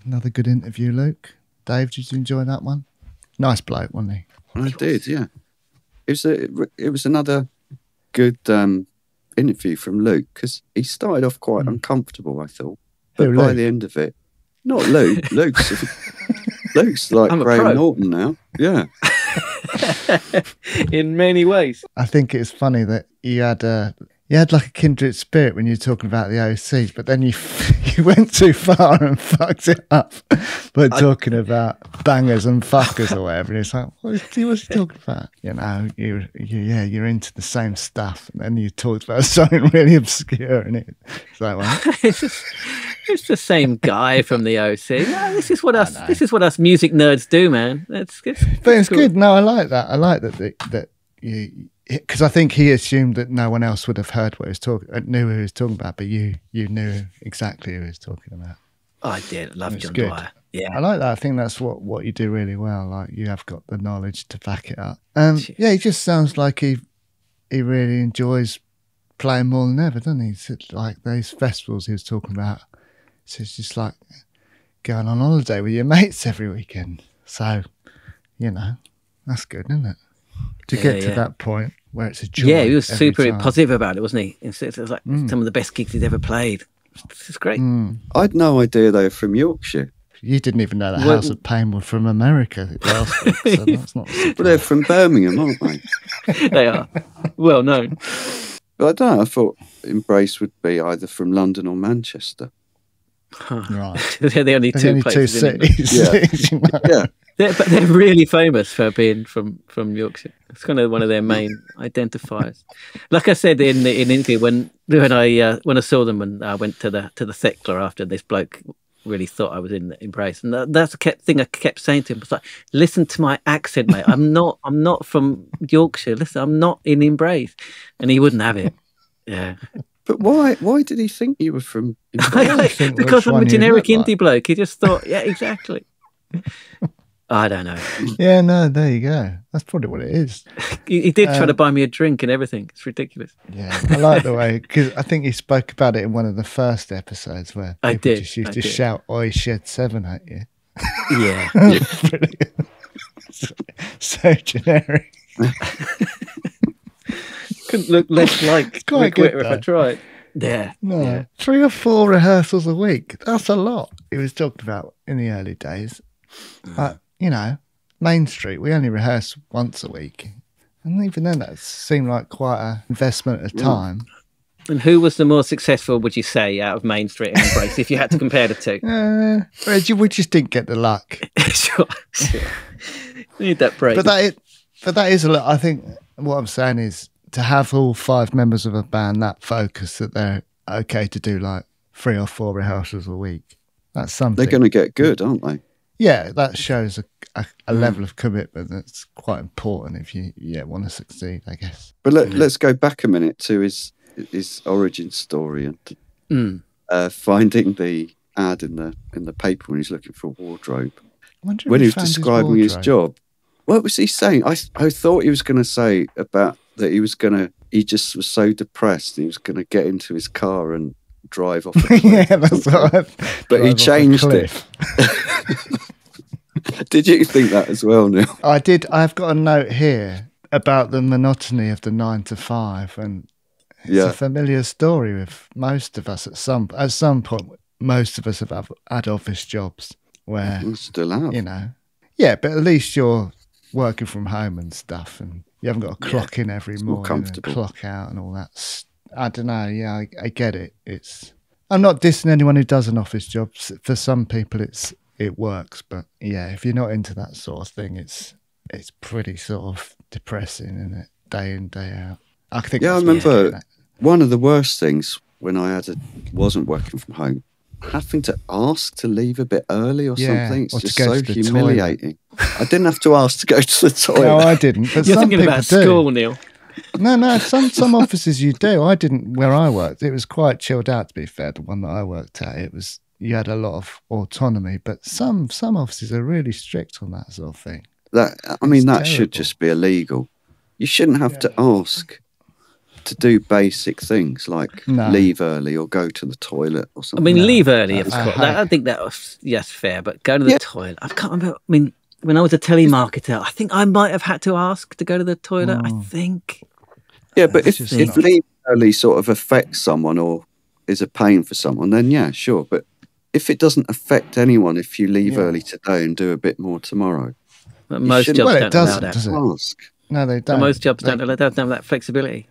Another good interview, Luke. Dave, did you enjoy that one? Nice bloke, wasn't he? I did, yeah. It was another good interview from Luke, because he started off quite uncomfortable, I thought. But by the end of it, not Luke. Luke's like Graham Norton now. Yeah. In many ways. I think it's funny that you had like a kindred spirit when you were talking about the OC, but then you went too far and fucked it up by talking about bangers and fuckers or whatever. And it's like, what's he talking about? You know, you're into the same stuff, and then you talked about something really obscure, and it's like, well, it's the same guy from the OC. No, this is what us music nerds do, man. But it's cool. Good. No, I like that. I like that you. Because I think he assumed that no one else would have heard what he was knew who he was talking about, but you knew exactly who he was talking about. I did. I love John Dwyer. Yeah, I like that. I think that's what you do really well. Like, you have got the knowledge to back it up. He just sounds like he really enjoys playing more than ever, doesn't he? It's like those festivals he was talking about. So it's just like going on holiday with your mates every weekend. So, you know, that's good, isn't it? To get to that point where it's a joy. Yeah, he was super positive about it, wasn't he? It was like some of the best gigs he'd ever played. It's great. I had no idea they were from Yorkshire. You didn't even know that House of Pain were from America last week, so that's not. But they're from Birmingham, aren't they? They are well known. But I don't know. I thought Embrace would be either from London or Manchester. Huh. Right. They're the only two places. Cities. Yeah. But they're really famous for being from Yorkshire. It's kind of one of their main identifiers. Like I said in the interview, when I saw them and I went to the Thekla after, this bloke really thought I was in Embrace, and that's the thing I kept saying to him. Was like, listen to my accent, mate. I'm not from Yorkshire. Listen, I'm not in Embrace, and he wouldn't have it. Yeah. But why did he think you were from Embrace? Because I'm a generic indie bloke. He just thought, yeah, exactly. I don't know. Yeah, no, there you go. That's probably what it is. He did try to buy me a drink and everything. It's ridiculous. Yeah, I like the way, because I think he spoke about it in one of the first episodes where people just used to shout "Oi, Shed 7" at you. Yeah. Brilliant. So generic. Couldn't look less like Rick Witter if I tried. Yeah. No, yeah. 3 or 4 rehearsals a week. That's a lot. He was talking about in the early days. But, you know, Main Street, we only rehearse once a week. And even then, that seemed like quite an investment of time. And who was the more successful, would you say, out of Main Street and Embrace, if you had to compare the two? We just didn't get the luck. Sure. Need that break. But that is a lot. I think what I'm saying is to have all 5 members of a band that focused that they're okay to do like 3 or 4 rehearsals a week. That's something. They're going to get good, aren't they? Yeah, that shows a level of commitment that's quite important if you want to succeed, I guess. But let's go back a minute to his origin story and finding the ad in the paper when he's looking for a wardrobe. When he was describing his job, what was he saying? I thought he was going to say about that he just was so depressed he was going to get into his car and drive off a cliff. Yeah, that's what but he changed it. Did you think that as well, Neil? I did. I've got a note here about the monotony of the 9 to 5, and it's a familiar story with most of us at some point. Most of us have had office jobs where we still have, you know. Yeah, but at least you're working from home and stuff, and you haven't got to clock in every morning and clock out and all that. I don't know. Yeah, I get it. I'm not dissing anyone who does an office job. For some people, it works, but yeah, if you're not into that sort of thing, it's pretty sort of depressing, isn't it? Day in, day out. I think. Yeah, I remember one of the worst things when I wasn't working from home, having to ask to leave a bit early or something. It's just so humiliating. I didn't have to ask to go to the toilet. No, I didn't. But you're some thinking people about do. School, Neil. No. Some offices you do. I didn't. Where I worked, it was quite chilled out. To be fair, the one that I worked at, you had a lot of autonomy. But some offices are really strict on that sort of thing. That terrible. Should just be illegal. You shouldn't have to ask to do basic things like leave early or go to the toilet or something. I mean, leave early, of course. I think that was fair. But go to the toilet. I can't remember. I mean, when I was a telemarketer, I think I might have had to ask to go to the toilet. I think. Yeah, but if leave early sort of affects someone or is a pain for someone, then yeah, sure. But if it doesn't affect anyone, if you leave early today and do a bit more tomorrow, but most jobs don't allow that. Does it? Ask. No, they don't. But most jobs don't have that flexibility.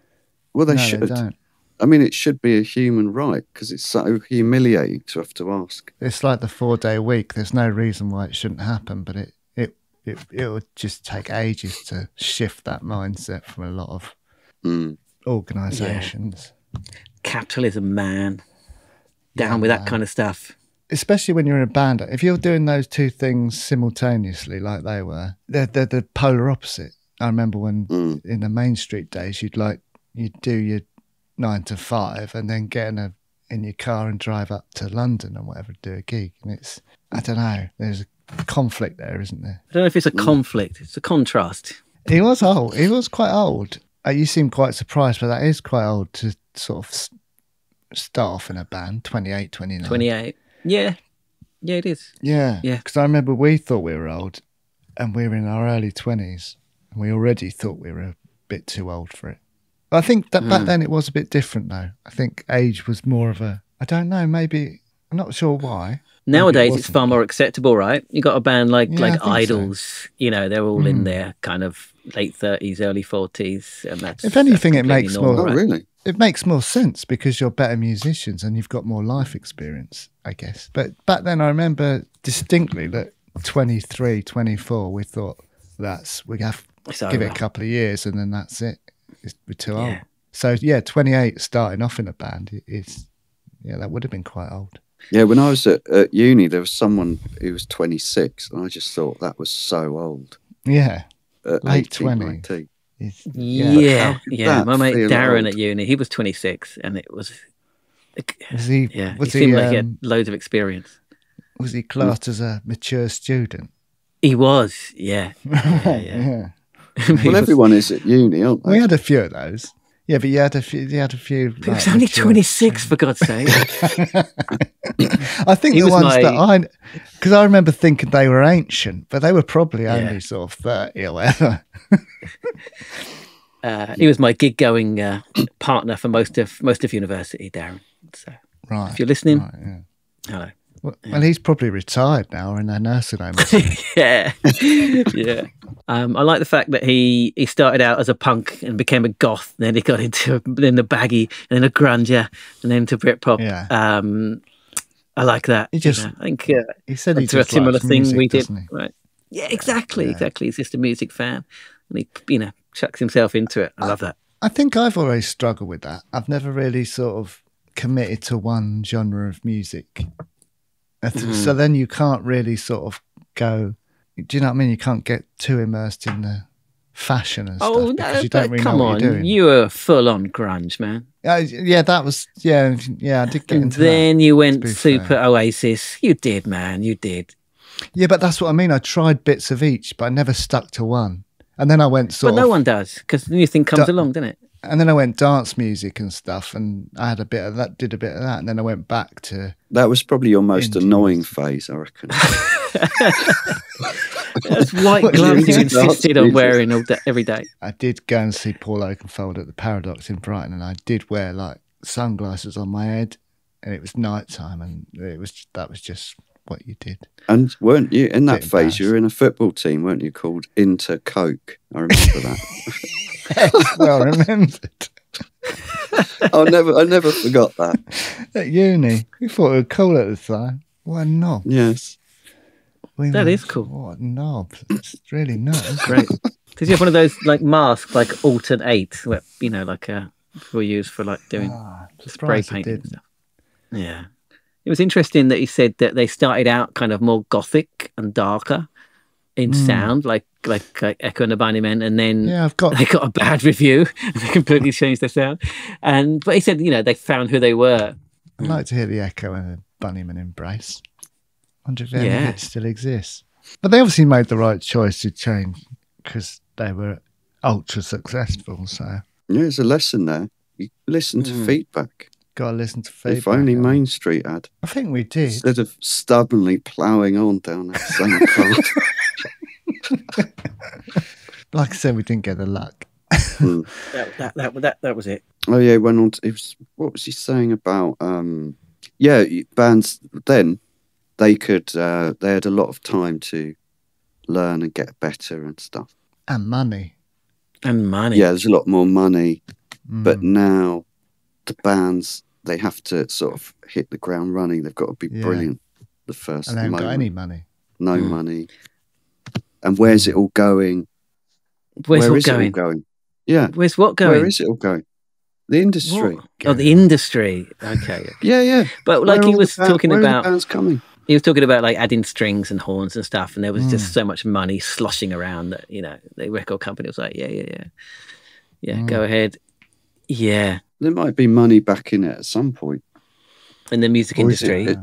Well, they should. They don't. I mean, it should be a human right because it's so humiliating to have to ask. It's like the 4-day week. There's no reason why it shouldn't happen, but it would just take ages to shift that mindset from a lot of organisations. Yeah. Capitalism, man. Down with that kind of stuff. Especially when you're in a band. If you're doing those two things simultaneously like they were, they're the polar opposite. I remember when in the Main Street days, you'd do your 9 to 5 and then get in your car and drive up to London or whatever to do a gig. And it's, I don't know, there's a conflict there, isn't there? I don't know if it's a conflict. It's a contrast. He was old. He was quite old. You seem quite surprised, but that is quite old to sort of start off in a band, 28, 29. 28. Yeah. Yeah, it is. Yeah. Yeah. Because I remember we thought we were old and we were in our early 20s. And we already thought we were a bit too old for it. But I think that back then it was a bit different though. I think age was more of a, I don't know, maybe, I'm not sure why. Nowadays, it's far more acceptable, right? You got a band like Idols, so. You know, they're all in their kind of late 30s, early 40s, and that's. If anything, it makes normal, more. right? Oh, really? It makes more sense because you're better musicians and you've got more life experience, I guess. But back then, I remember distinctly that 23, 24, we thought we have to give it a couple of years and then that's it. We're too old. So yeah, 28 starting off in a band is, that would have been quite old. Yeah, when I was at uni, there was someone who was 26, and I just thought that was so old. Yeah, at late 18, 20. 19. Yeah. My mate Darren at uni, he was 26, and it was. Was he? Yeah, was he seemed like he had loads of experience. Was he classed as a mature student? He was, yeah. Yeah. Well, everyone is at uni, aren't they? We had a few of those. Yeah, but you had a few. He was only 26, for God's sake. I think the ones that because I remember thinking they were ancient, but they were probably only sort of 30 or whatever. He was my gig-going partner for most of university, Darren. So, right, if you're listening, hello. Well, he's probably retired now or in a nursing home. Yeah. I like the fact that he started out as a punk and became a goth. Then he got into the baggy, and then a grunger, and then to Britpop. Yeah. I like that. He just, I think he said he to a just similar likes thing music, we did. doesn't he? Right. Yeah, exactly. He's just a music fan, and he chucks himself into it. I love that. I think I've always struggled with that. I've never really sort of committed to one genre of music. So then you can't really sort of go, do you know what I mean? You can't get too immersed in the fashion and stuff because you don't really know what you're doing. You were full on grunge, man. That was, I did get into that. Then you went super Oasis. You did, man, you did. Yeah, but that's what I mean. I tried bits of each, but I never stuck to one. And then I went But no one does, because the new thing comes along, doesn't it? And then I went dance music and stuff, and I had a bit of that, did a bit of that, and then I went back to... That was probably your most annoying phase, I reckon. That's white gloves you insisted on wearing every day. I did go and see Paul Oakenfold at the Paradox in Brighton, and I did wear like sunglasses on my head, and it was nighttime, and that was just what you did. And weren't you in that phase? You were in a football team, weren't you? Called Inter Coke. I remember that. Well remembered. I never forgot that. At uni, we thought we were cool at the time. What a knob! Yes, that is cool. What a knob! It's really nice. Great. Did you have one of those like masks, like Alton 8, where like we use for like doing spray painting and stuff? Yeah. It was interesting that he said that they started out kind of more gothic and darker in sound, like Echo and the Bunnymen, and then they got a bad review and they completely changed their sound. But he said, they found who they were. I'd like to hear the Echo and the Bunnymen embrace. I wonder if any of it still exists. But they obviously made the right choice to change because they were ultra successful. So there's a lesson there. You listen to feedback. Got to listen to feedback. If only Main Street had. I think we did. Instead of stubbornly ploughing on down that same path. Like I said, we didn't get the luck. That was it. Oh yeah, he went on. What was he saying about? Bands then they had a lot of time to learn and get better and stuff. And money. Yeah, there's a lot more money, but now the bands they have to sort of hit the ground running. They've got to be brilliant the first. And they haven't got any money. No money. And where's it all going? Where is it all going? Yeah. Where's what going? Where is it all going? The industry. The industry. Okay. Yeah. But like he was talking about, where are the bands coming? He was talking about like adding strings and horns and stuff, and there was just so much money sloshing around that the record company was like, yeah, go ahead. Yeah. There might be money back in it at some point. In the music industry.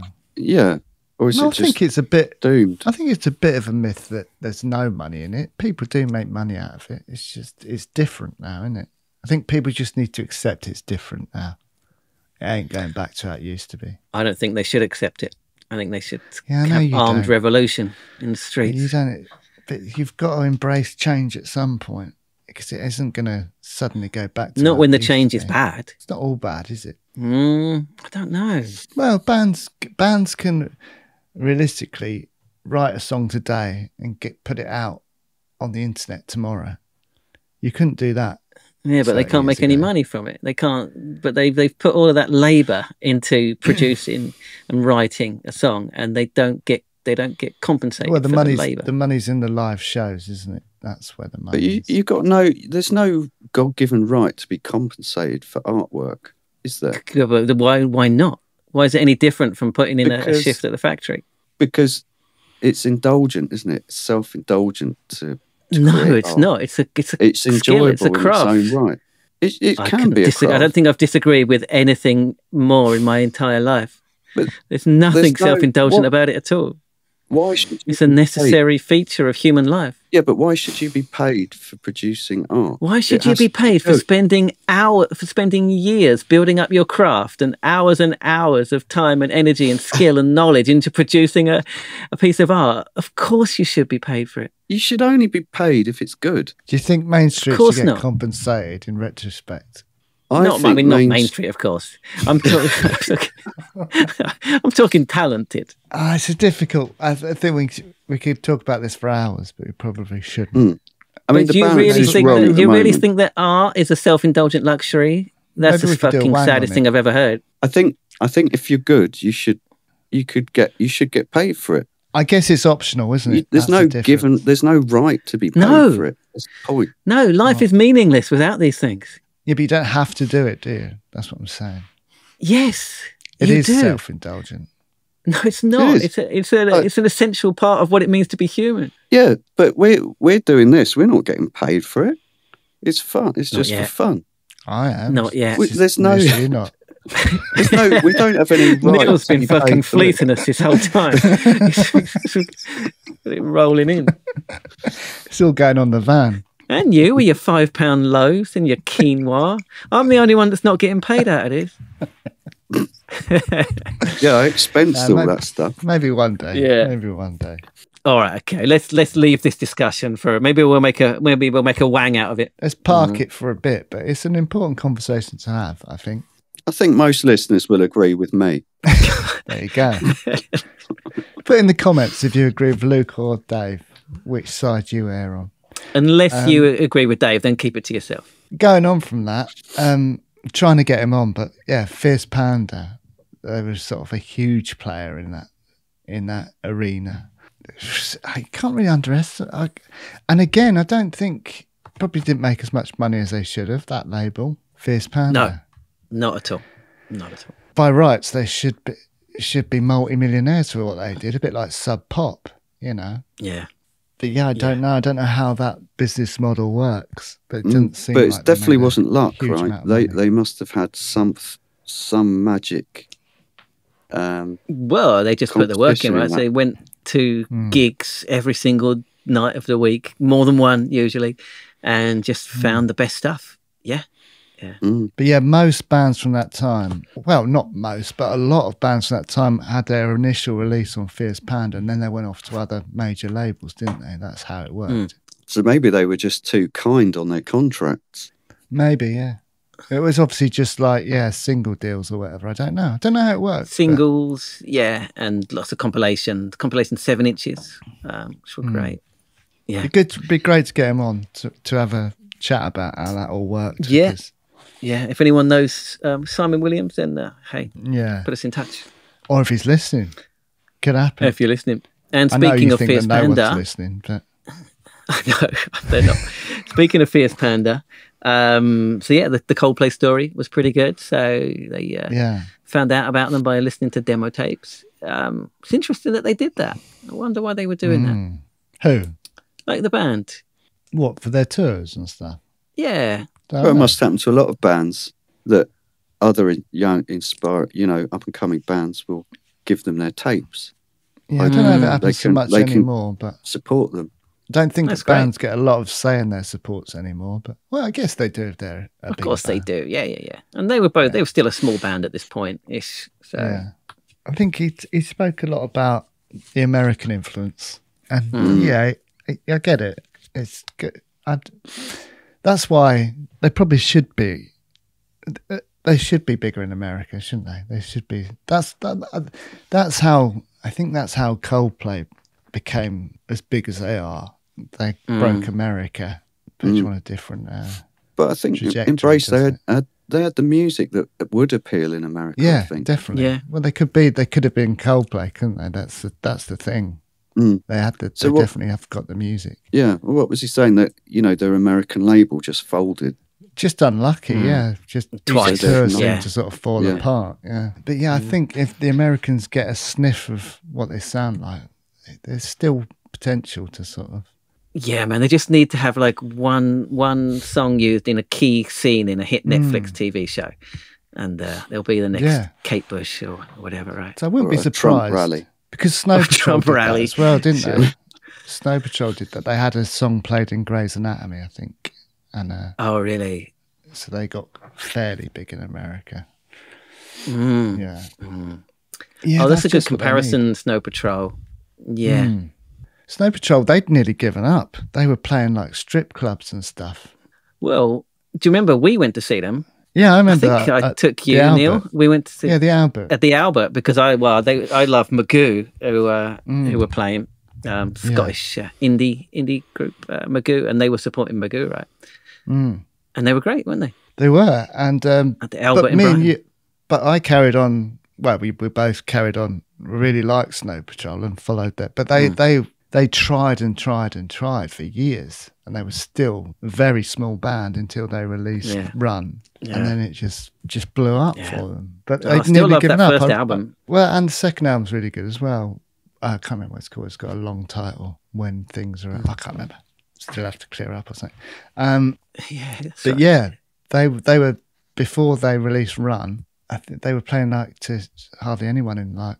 Or is I think it's a bit doomed. I think it's a bit of a myth that there's no money in it. People do make money out of it. It's different now, isn't it? I think people just need to accept it's different now. It ain't going back to how it used to be. I don't think they should accept it. I think they should have armed revolution in the streets. You don't, but you've got to embrace change at some point, because it isn't going to suddenly go back to not when the change is bad. It's not all bad, is it? I don't know. Well, bands can realistically write a song today and put it out on the internet tomorrow. You couldn't do that. Yeah, but they can't make any money from it. They can't. But they've put all of that labour into producing and writing a song, and they don't get compensated for the labour. The money's in the live shows, isn't it? That's where the money is. But you've got there's no God-given right to be compensated for artwork, is there? Yeah, but why not? Why is it any different from putting in a shift at the factory? Because it's indulgent, isn't it? It's self-indulgent to no, it's art. Not. It's enjoyable skill. It's a craft. In its own right. It can be a craft. I don't think I've disagreed with anything more in my entire life. But there's nothing self-indulgent about it at all. Why should it's a necessary feature of human life. Yeah, but why should you be paid for producing art? Why should you be paid for spending years building up your craft and hours of time and energy and skill and knowledge into producing a piece of art? Of course you should be paid for it. You should only be paid if it's good. Do you think Main Street should get compensated in retrospect? Not Main Street, of course. I'm talking talented. It's a difficult. I think we could talk about this for hours, but we probably shouldn't. I mean, do you really think that art is a self-indulgent luxury? That's the fucking saddest thing I've ever heard. I think if you're good, you should get paid for it. I guess it's optional, isn't it? There's no right to be paid for it. That's the point. No, life is meaningless without these things. Yeah, but you don't have to do it, do you? That's what I'm saying. Yes, it is self-indulgent. No, it's not. It's an essential part of what it means to be human. Yeah, but we're doing this. We're not getting paid for it. It's fun. It's just for fun. I am. Not yet. There's no. You're not. We don't have any right. Neil's been fucking fleecing us this whole time. Rolling in. It's all going on the van. And you with your £5 loaves and your quinoa. I'm the only one that's not getting paid out of this. Yeah, I expense all that stuff. Maybe one day. Yeah. Maybe one day. All right, okay. Let's leave this discussion for maybe we'll make a wang out of it. Let's park it for a bit, but it's an important conversation to have, I think. I think most listeners will agree with me. There you go. Put in the comments if you agree with Luke or Dave, which side you err on. Unless you agree with Dave, then keep it to yourself. Going on from that, trying to get him on, but yeah, Fierce Panda, they were sort of a huge player in that arena. I can't really underestimate. And again, I don't think probably didn't make as much money as they should have. That label, Fierce Panda. No, not at all. Not at all. By rights, they should be multi-millionaires for what they did. A bit like Sub Pop, you know. Yeah. But yeah, I don't know. I don't know how that business model works. But it doesn't seem. But it like definitely wasn't luck, right? They must have had some magic. Well, they just put the work in, right? So they went to gigs every single night of the week, more than one usually, and just found the best stuff. Yeah. Yeah. But yeah, most bands from that time, well, not most, but a lot of bands from that time had their initial release on Fierce Panda, and then they went off to other major labels, didn't they? That's how it worked. So maybe they were just too kind on their contracts. Maybe, yeah. It was obviously just like, single deals or whatever. I don't know how it works. Singles, and lots of compilation 7 inches, which were great. Yeah. It'd be great to get him on to have a chat about how that all worked. Yeah. Yeah, if anyone knows Simon Williams, then put us in touch. Or if he's listening, could happen. If you're listening. And speaking of Fierce Panda, no one's listening, but I know they're not. Speaking of Fierce Panda, the Coldplay story was pretty good. So they found out about them by listening to demo tapes. It's interesting that they did that. I wonder why they were doing that. Who? Like the band. What, for their tours and stuff? Yeah. Well, it must happen to a lot of bands that other young, inspired, up and coming bands will give them their tapes. Yeah, I don't know if it happens so much anymore, but support them. don't think that bands get a lot of say in their supports anymore, but well, I guess they do if they're a Of big course band. they do. Yeah. And they were both. They were still a small band at this point ish. So yeah, I think he spoke a lot about the American influence, and yeah, I get it. It's good. That's why they probably should be. They should be bigger in America, shouldn't they? They should be. That's how I think that's how Coldplay became as big as they are. They broke America, put you on a different. But I think Embrace they had the music that would appeal in America. Yeah, I think. definitely. Yeah. Well, they could have been Coldplay, couldn't they? That's the thing. They had they definitely have got the music. Yeah. Well, what was he saying that their American label just folded? Just unlucky, yeah. Just Twice. tours seem to sort of fall apart. Yeah, but I think if the Americans get a sniff of what they sound like, there's still potential to sort of. Yeah, man, they just need to have like one song used in a key scene in a hit Netflix TV show, and they'll be the next Kate Bush or whatever, right? So I wouldn't be surprised. Trump rally. Because Snow Patrol did that as well, didn't they? Sure. Snow Patrol did that. They had a song played in Grey's Anatomy, I think, and oh, really? So they got fairly big in America. Yeah, yeah. Oh, that's a good comparison. Snow Patrol. Yeah. Snow Patrol, they'd nearly given up. They were playing like strip clubs and stuff. Well, do you remember we went to see them? Yeah, I remember. I think I took you, Neil. We went to see the Albert at the Albert because I love Magoo who were playing Scottish indie group Magoo, and they were supporting Magoo, right? And they were great, weren't they? They were, and at the Albert in Brighton. But I carried on. Well, we both carried on. Really liked Snow Patrol and followed that, but they tried and tried and tried for years, and they were still a very small band until they released Run, and then it just blew up for them. But they'd nearly given up. First album. Well, and the second album's really good as well. I can't remember what it's called. It's got a long title. When Things Are. I can't remember. Still have to clear up or something. They were before they released Run. I think they were playing like to hardly anyone in like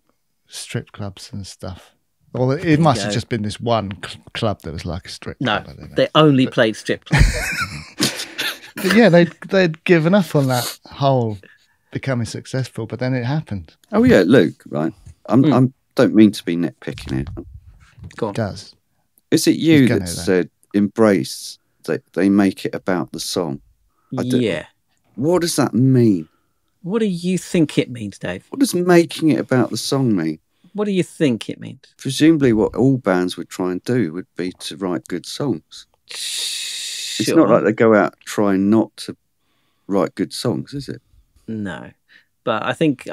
strip clubs and stuff. Or it must have just been this one club that was like a strip club. No, they only played strip clubs. But yeah, they'd given up on that whole becoming successful, but then it happened. Oh yeah, Luke, right? I don't mean to be nitpicking it. Go on. It does. Is it you that said Embrace that they make it about the song? Yeah. What does that mean? What do you think it means, Dave? What does making it about the song mean? What do you think it means? Presumably what all bands would try and do would be to write good songs. Sure. It's not like they go out trying not to write good songs, is it? No. But I think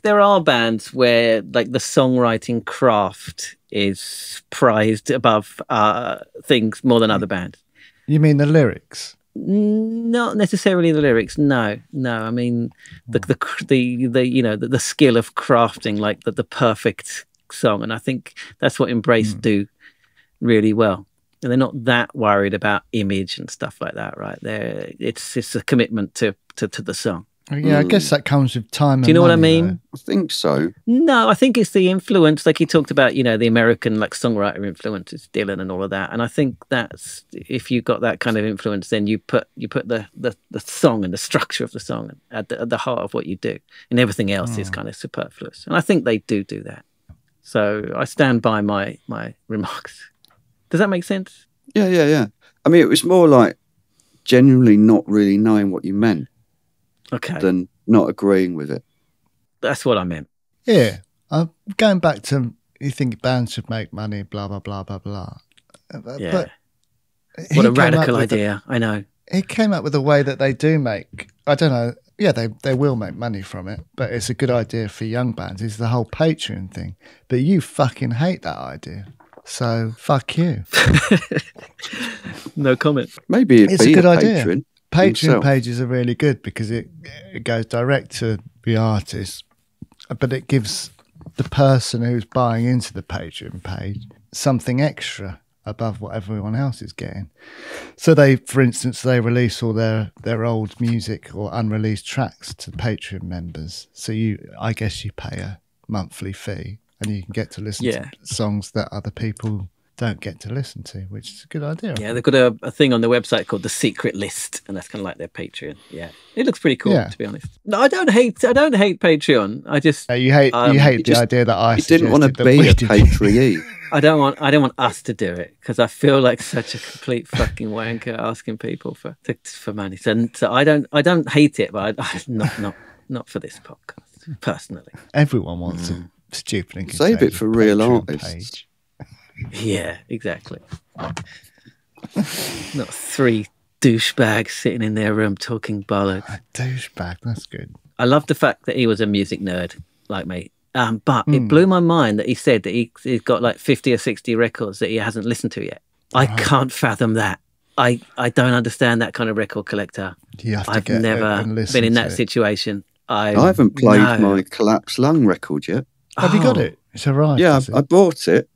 there are bands where like the songwriting craft is prized above things more than other bands. You mean the lyrics? Not necessarily the lyrics. No. I mean the skill of crafting like the perfect song, and I think that's what Embrace do really well. And they're not that worried about image and stuff like that, right? It's a commitment to the song. Yeah, I guess that comes with time. Do you know what I mean? Though. I think so. No, I think it's the influence. Like he talked about, the American like songwriter influences, Dylan and all of that. And I think that's if you got that kind of influence, then you put the song and the structure of the song at the heart of what you do, and everything else is kind of superfluous. And I think they do that. So I stand by my remarks. Does that make sense? Yeah. I mean, it was more like genuinely not really knowing what you meant. Okay. Than not agreeing with it. That's what I meant. Yeah. Going back to, you think bands should make money, blah, blah, blah, blah, blah. Yeah. But what a radical idea. I know. He came up with a way that they do make, I don't know, yeah, they will make money from it, but it's a good idea for young bands. It's the whole Patreon thing. But you fucking hate that idea. So, fuck you. No comment. Maybe it's a good idea. Patreon pages are really good because it goes direct to the artist, but it gives the person who's buying into the Patreon page something extra above what everyone else is getting. So for instance, they release all their old music or unreleased tracks to Patreon members. So I guess you pay a monthly fee and you can get to listen to songs that other people don't get to listen to, which is a good idea. Yeah, they've got a thing on their website called the Secret List, and that's kind of like their Patreon. Yeah, it looks pretty cool, to be honest. No, I don't hate Patreon. I just you hate the idea that I didn't want to be a PWEI. I don't want us to do it because I feel like such a complete fucking wanker asking people for money. So I don't hate it, but I not for this podcast personally. Everyone wants a Stupid and Contagious. Save it for real artists. Page. Yeah, exactly. Not 3 douchebags sitting in their room talking bollocks. A douchebag, that's good. I love the fact that he was a music nerd like me. But it blew my mind that he said that he's got like 50 or 60 records that he hasn't listened to yet. I can't fathom that. I don't understand that kind of record collector. I've never been in that situation. I haven't played my Collapsed Lung record yet. Have you got it? It's arrived. Yeah, I bought it,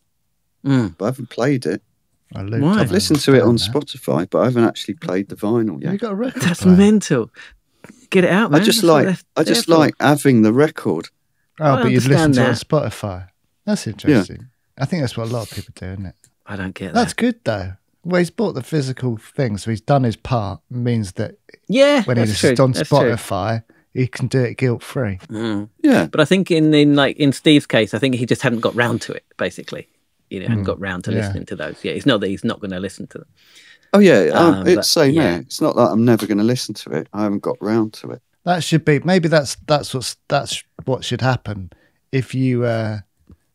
but I haven't played it. I've listened to it on Spotify, but I haven't actually played the vinyl yet. You got a record? That's mental. Get it out, man. I just like having the record. Oh, but you'd listen to it on Spotify. That's interesting. Yeah. I think that's what a lot of people do, isn't it? I don't get that. That's good though. Well, he's bought the physical thing, so he's done his part. Means that when he listens on Spotify, he can do it guilt free. Yeah, but I think in Steve's case, I think he just hadn't got round to it. Basically, hadn't got round to listening to those. Yeah, it's not that he's not going to listen to them. Oh yeah, it's same there. It's not that I'm never going to listen to it. I haven't got round to it. That should be that's what should happen if you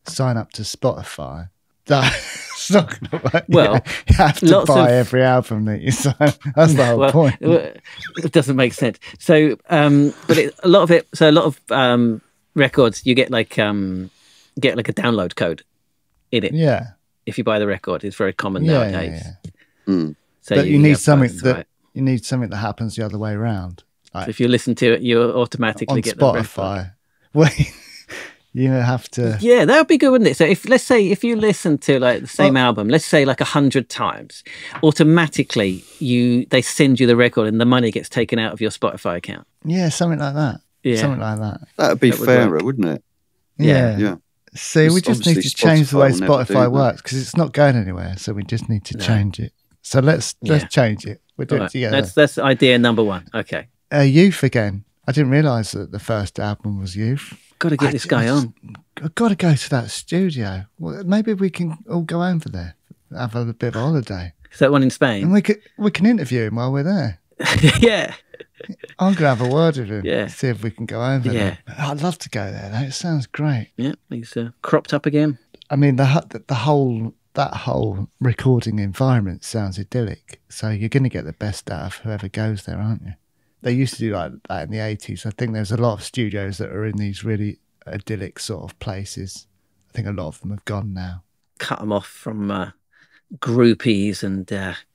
sign up to Spotify. That's not going to work. Well, you have to buy every album that you sign. That's the whole point. It doesn't make sense. So, but a lot of records you get like a download code in it. Yeah. If you buy the record, it's very common nowadays. Yeah. So but you need something you need something that happens the other way around. Like, so if you listen to it, you automatically get Spotify. Well, you have to. Yeah, that would be good, wouldn't it? So if you listen to like the same album, let's say like 100 times, automatically they send you the record and the money gets taken out of your Spotify account. Yeah, something like that. Yeah, something like that. That'd be fairer, wouldn't it? Yeah. See, we just need to change the way Spotify works because it's not going anywhere. So we just need to change it. So let's change it. We're doing it together. That's idea number 1. Okay. Youth again. I didn't realise that the first album was Youth. Got to get this guy on. I've got to go to that studio. Well, maybe we can all go over there, have a bit of a holiday. Is that one in Spain? And we can interview him while we're there. Yeah. I'm going to have a word with him. Yeah. See if we can go over there. I'd love to go there. It sounds great. Yeah, he's cropped up again. I mean, that whole recording environment sounds idyllic. So you're going to get the best out of whoever goes there, aren't you? They used to do like that in the 80s. I think there's a lot of studios that are in these really idyllic sort of places. I think a lot of them have gone now. Cut them off from groupies and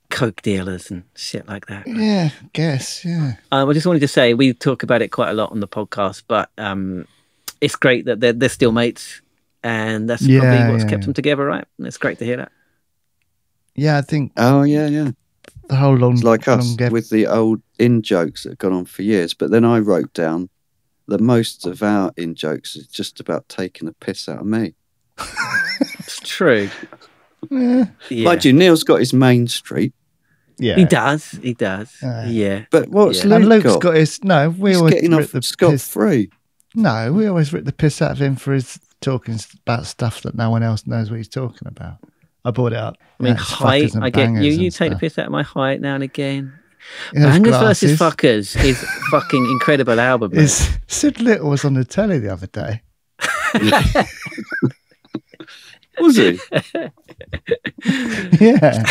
coke dealers and shit like that. Yeah, I guess, yeah. I just wanted to say, we talk about it quite a lot on the podcast, but it's great that they're still mates, and that's probably what's kept them together, right? And it's great to hear that. Yeah, I think... Oh, yeah. The whole it's like us with the old in-jokes that have gone on for years, but then I wrote down that most of our in-jokes is just about taking a piss out of me. It's true. Mind you, Neil's got his main street. Yeah, he does. Yeah, but what's Luke and Luke's got his? No, we always getting off scot-free. No, we always rip the piss out of him for his talking about stuff that no one else knows what he's talking about. I brought it up. I mean, height. I get you. You take the piss out of my height now and again. Bangers versus Fuckers is fucking incredible album. Sid Little was on the telly the other day. Was he? Yeah.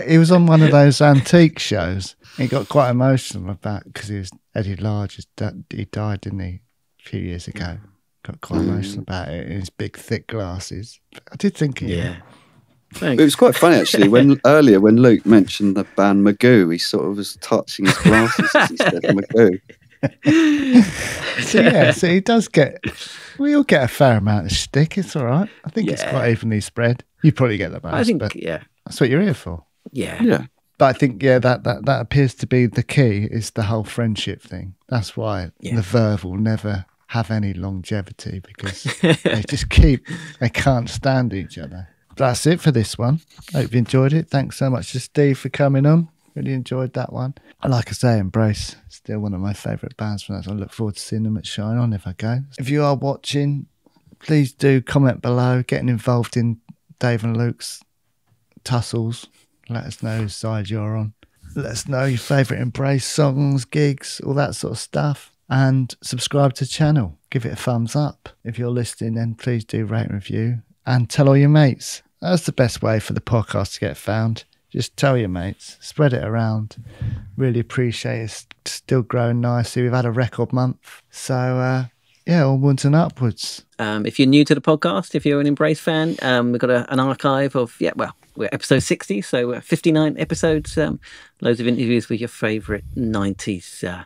He was on one of those antique shows. He got quite emotional about because he was Eddie Large. He died, didn't he? A few years ago. Got quite emotional about it in his big, thick glasses. I did think of you. Thanks. It was quite funny actually when Luke mentioned the band Magoo, he sort of was touching his glasses as he said Magoo. So he does we all get a fair amount of shtick. It's all right. I think it's quite evenly spread. You probably get the most. I think, that's what you're here for. Yeah. But I think, that appears to be the key, is the whole friendship thing. That's why the Verve will never have any longevity, because they can't stand each other. that's it for this one. Hope you enjoyed it. Thanks so much to Steve for coming on. Really enjoyed that one. And like I say, Embrace, still one of my favourite bands from that. I look forward to seeing them at Shine On if I go. If you are watching, please do comment below, getting involved in Dave and Luke's tussles. Let us know whose side you're on. Let us know your favourite Embrace songs, gigs, all that sort of stuff. And subscribe to the channel. Give it a thumbs up. If you're listening, then please do rate and review. And tell all your mates. That's the best way for the podcast to get found. Just tell your mates. Spread it around. Really appreciate it. It's still growing nicely. We've had a record month. So, yeah, onwards and upwards. If you're new to the podcast, if you're an Embrace fan, we've got an archive of, we're episode 60, so 59 episodes. Loads of interviews with your favourite 90s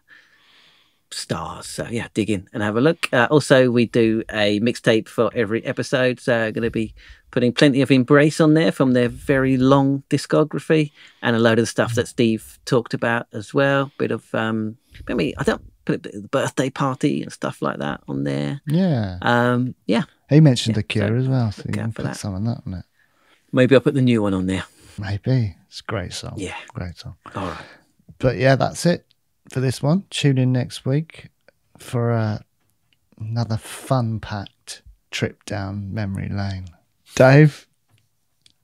stars. So, yeah, dig in and have a look. Also, we do a mixtape for every episode. So, going to be putting plenty of Embrace on there from their very long discography and a load of the stuff that Steve talked about as well. Bit of, maybe, I don't put a bit of the birthday party and stuff like that on there. Yeah. Yeah. He mentioned The Cure as well, so you can put some of that on it. Maybe I'll put the new one on there. Maybe. It's a great song. Yeah. Great song. All right. But yeah, that's it for this one. Tune in next week for another fun-packed trip down memory lane. Dave,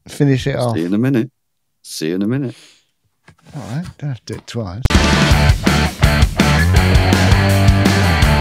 finish it off. See you in a minute. See you in a minute. All right, don't have to do it twice.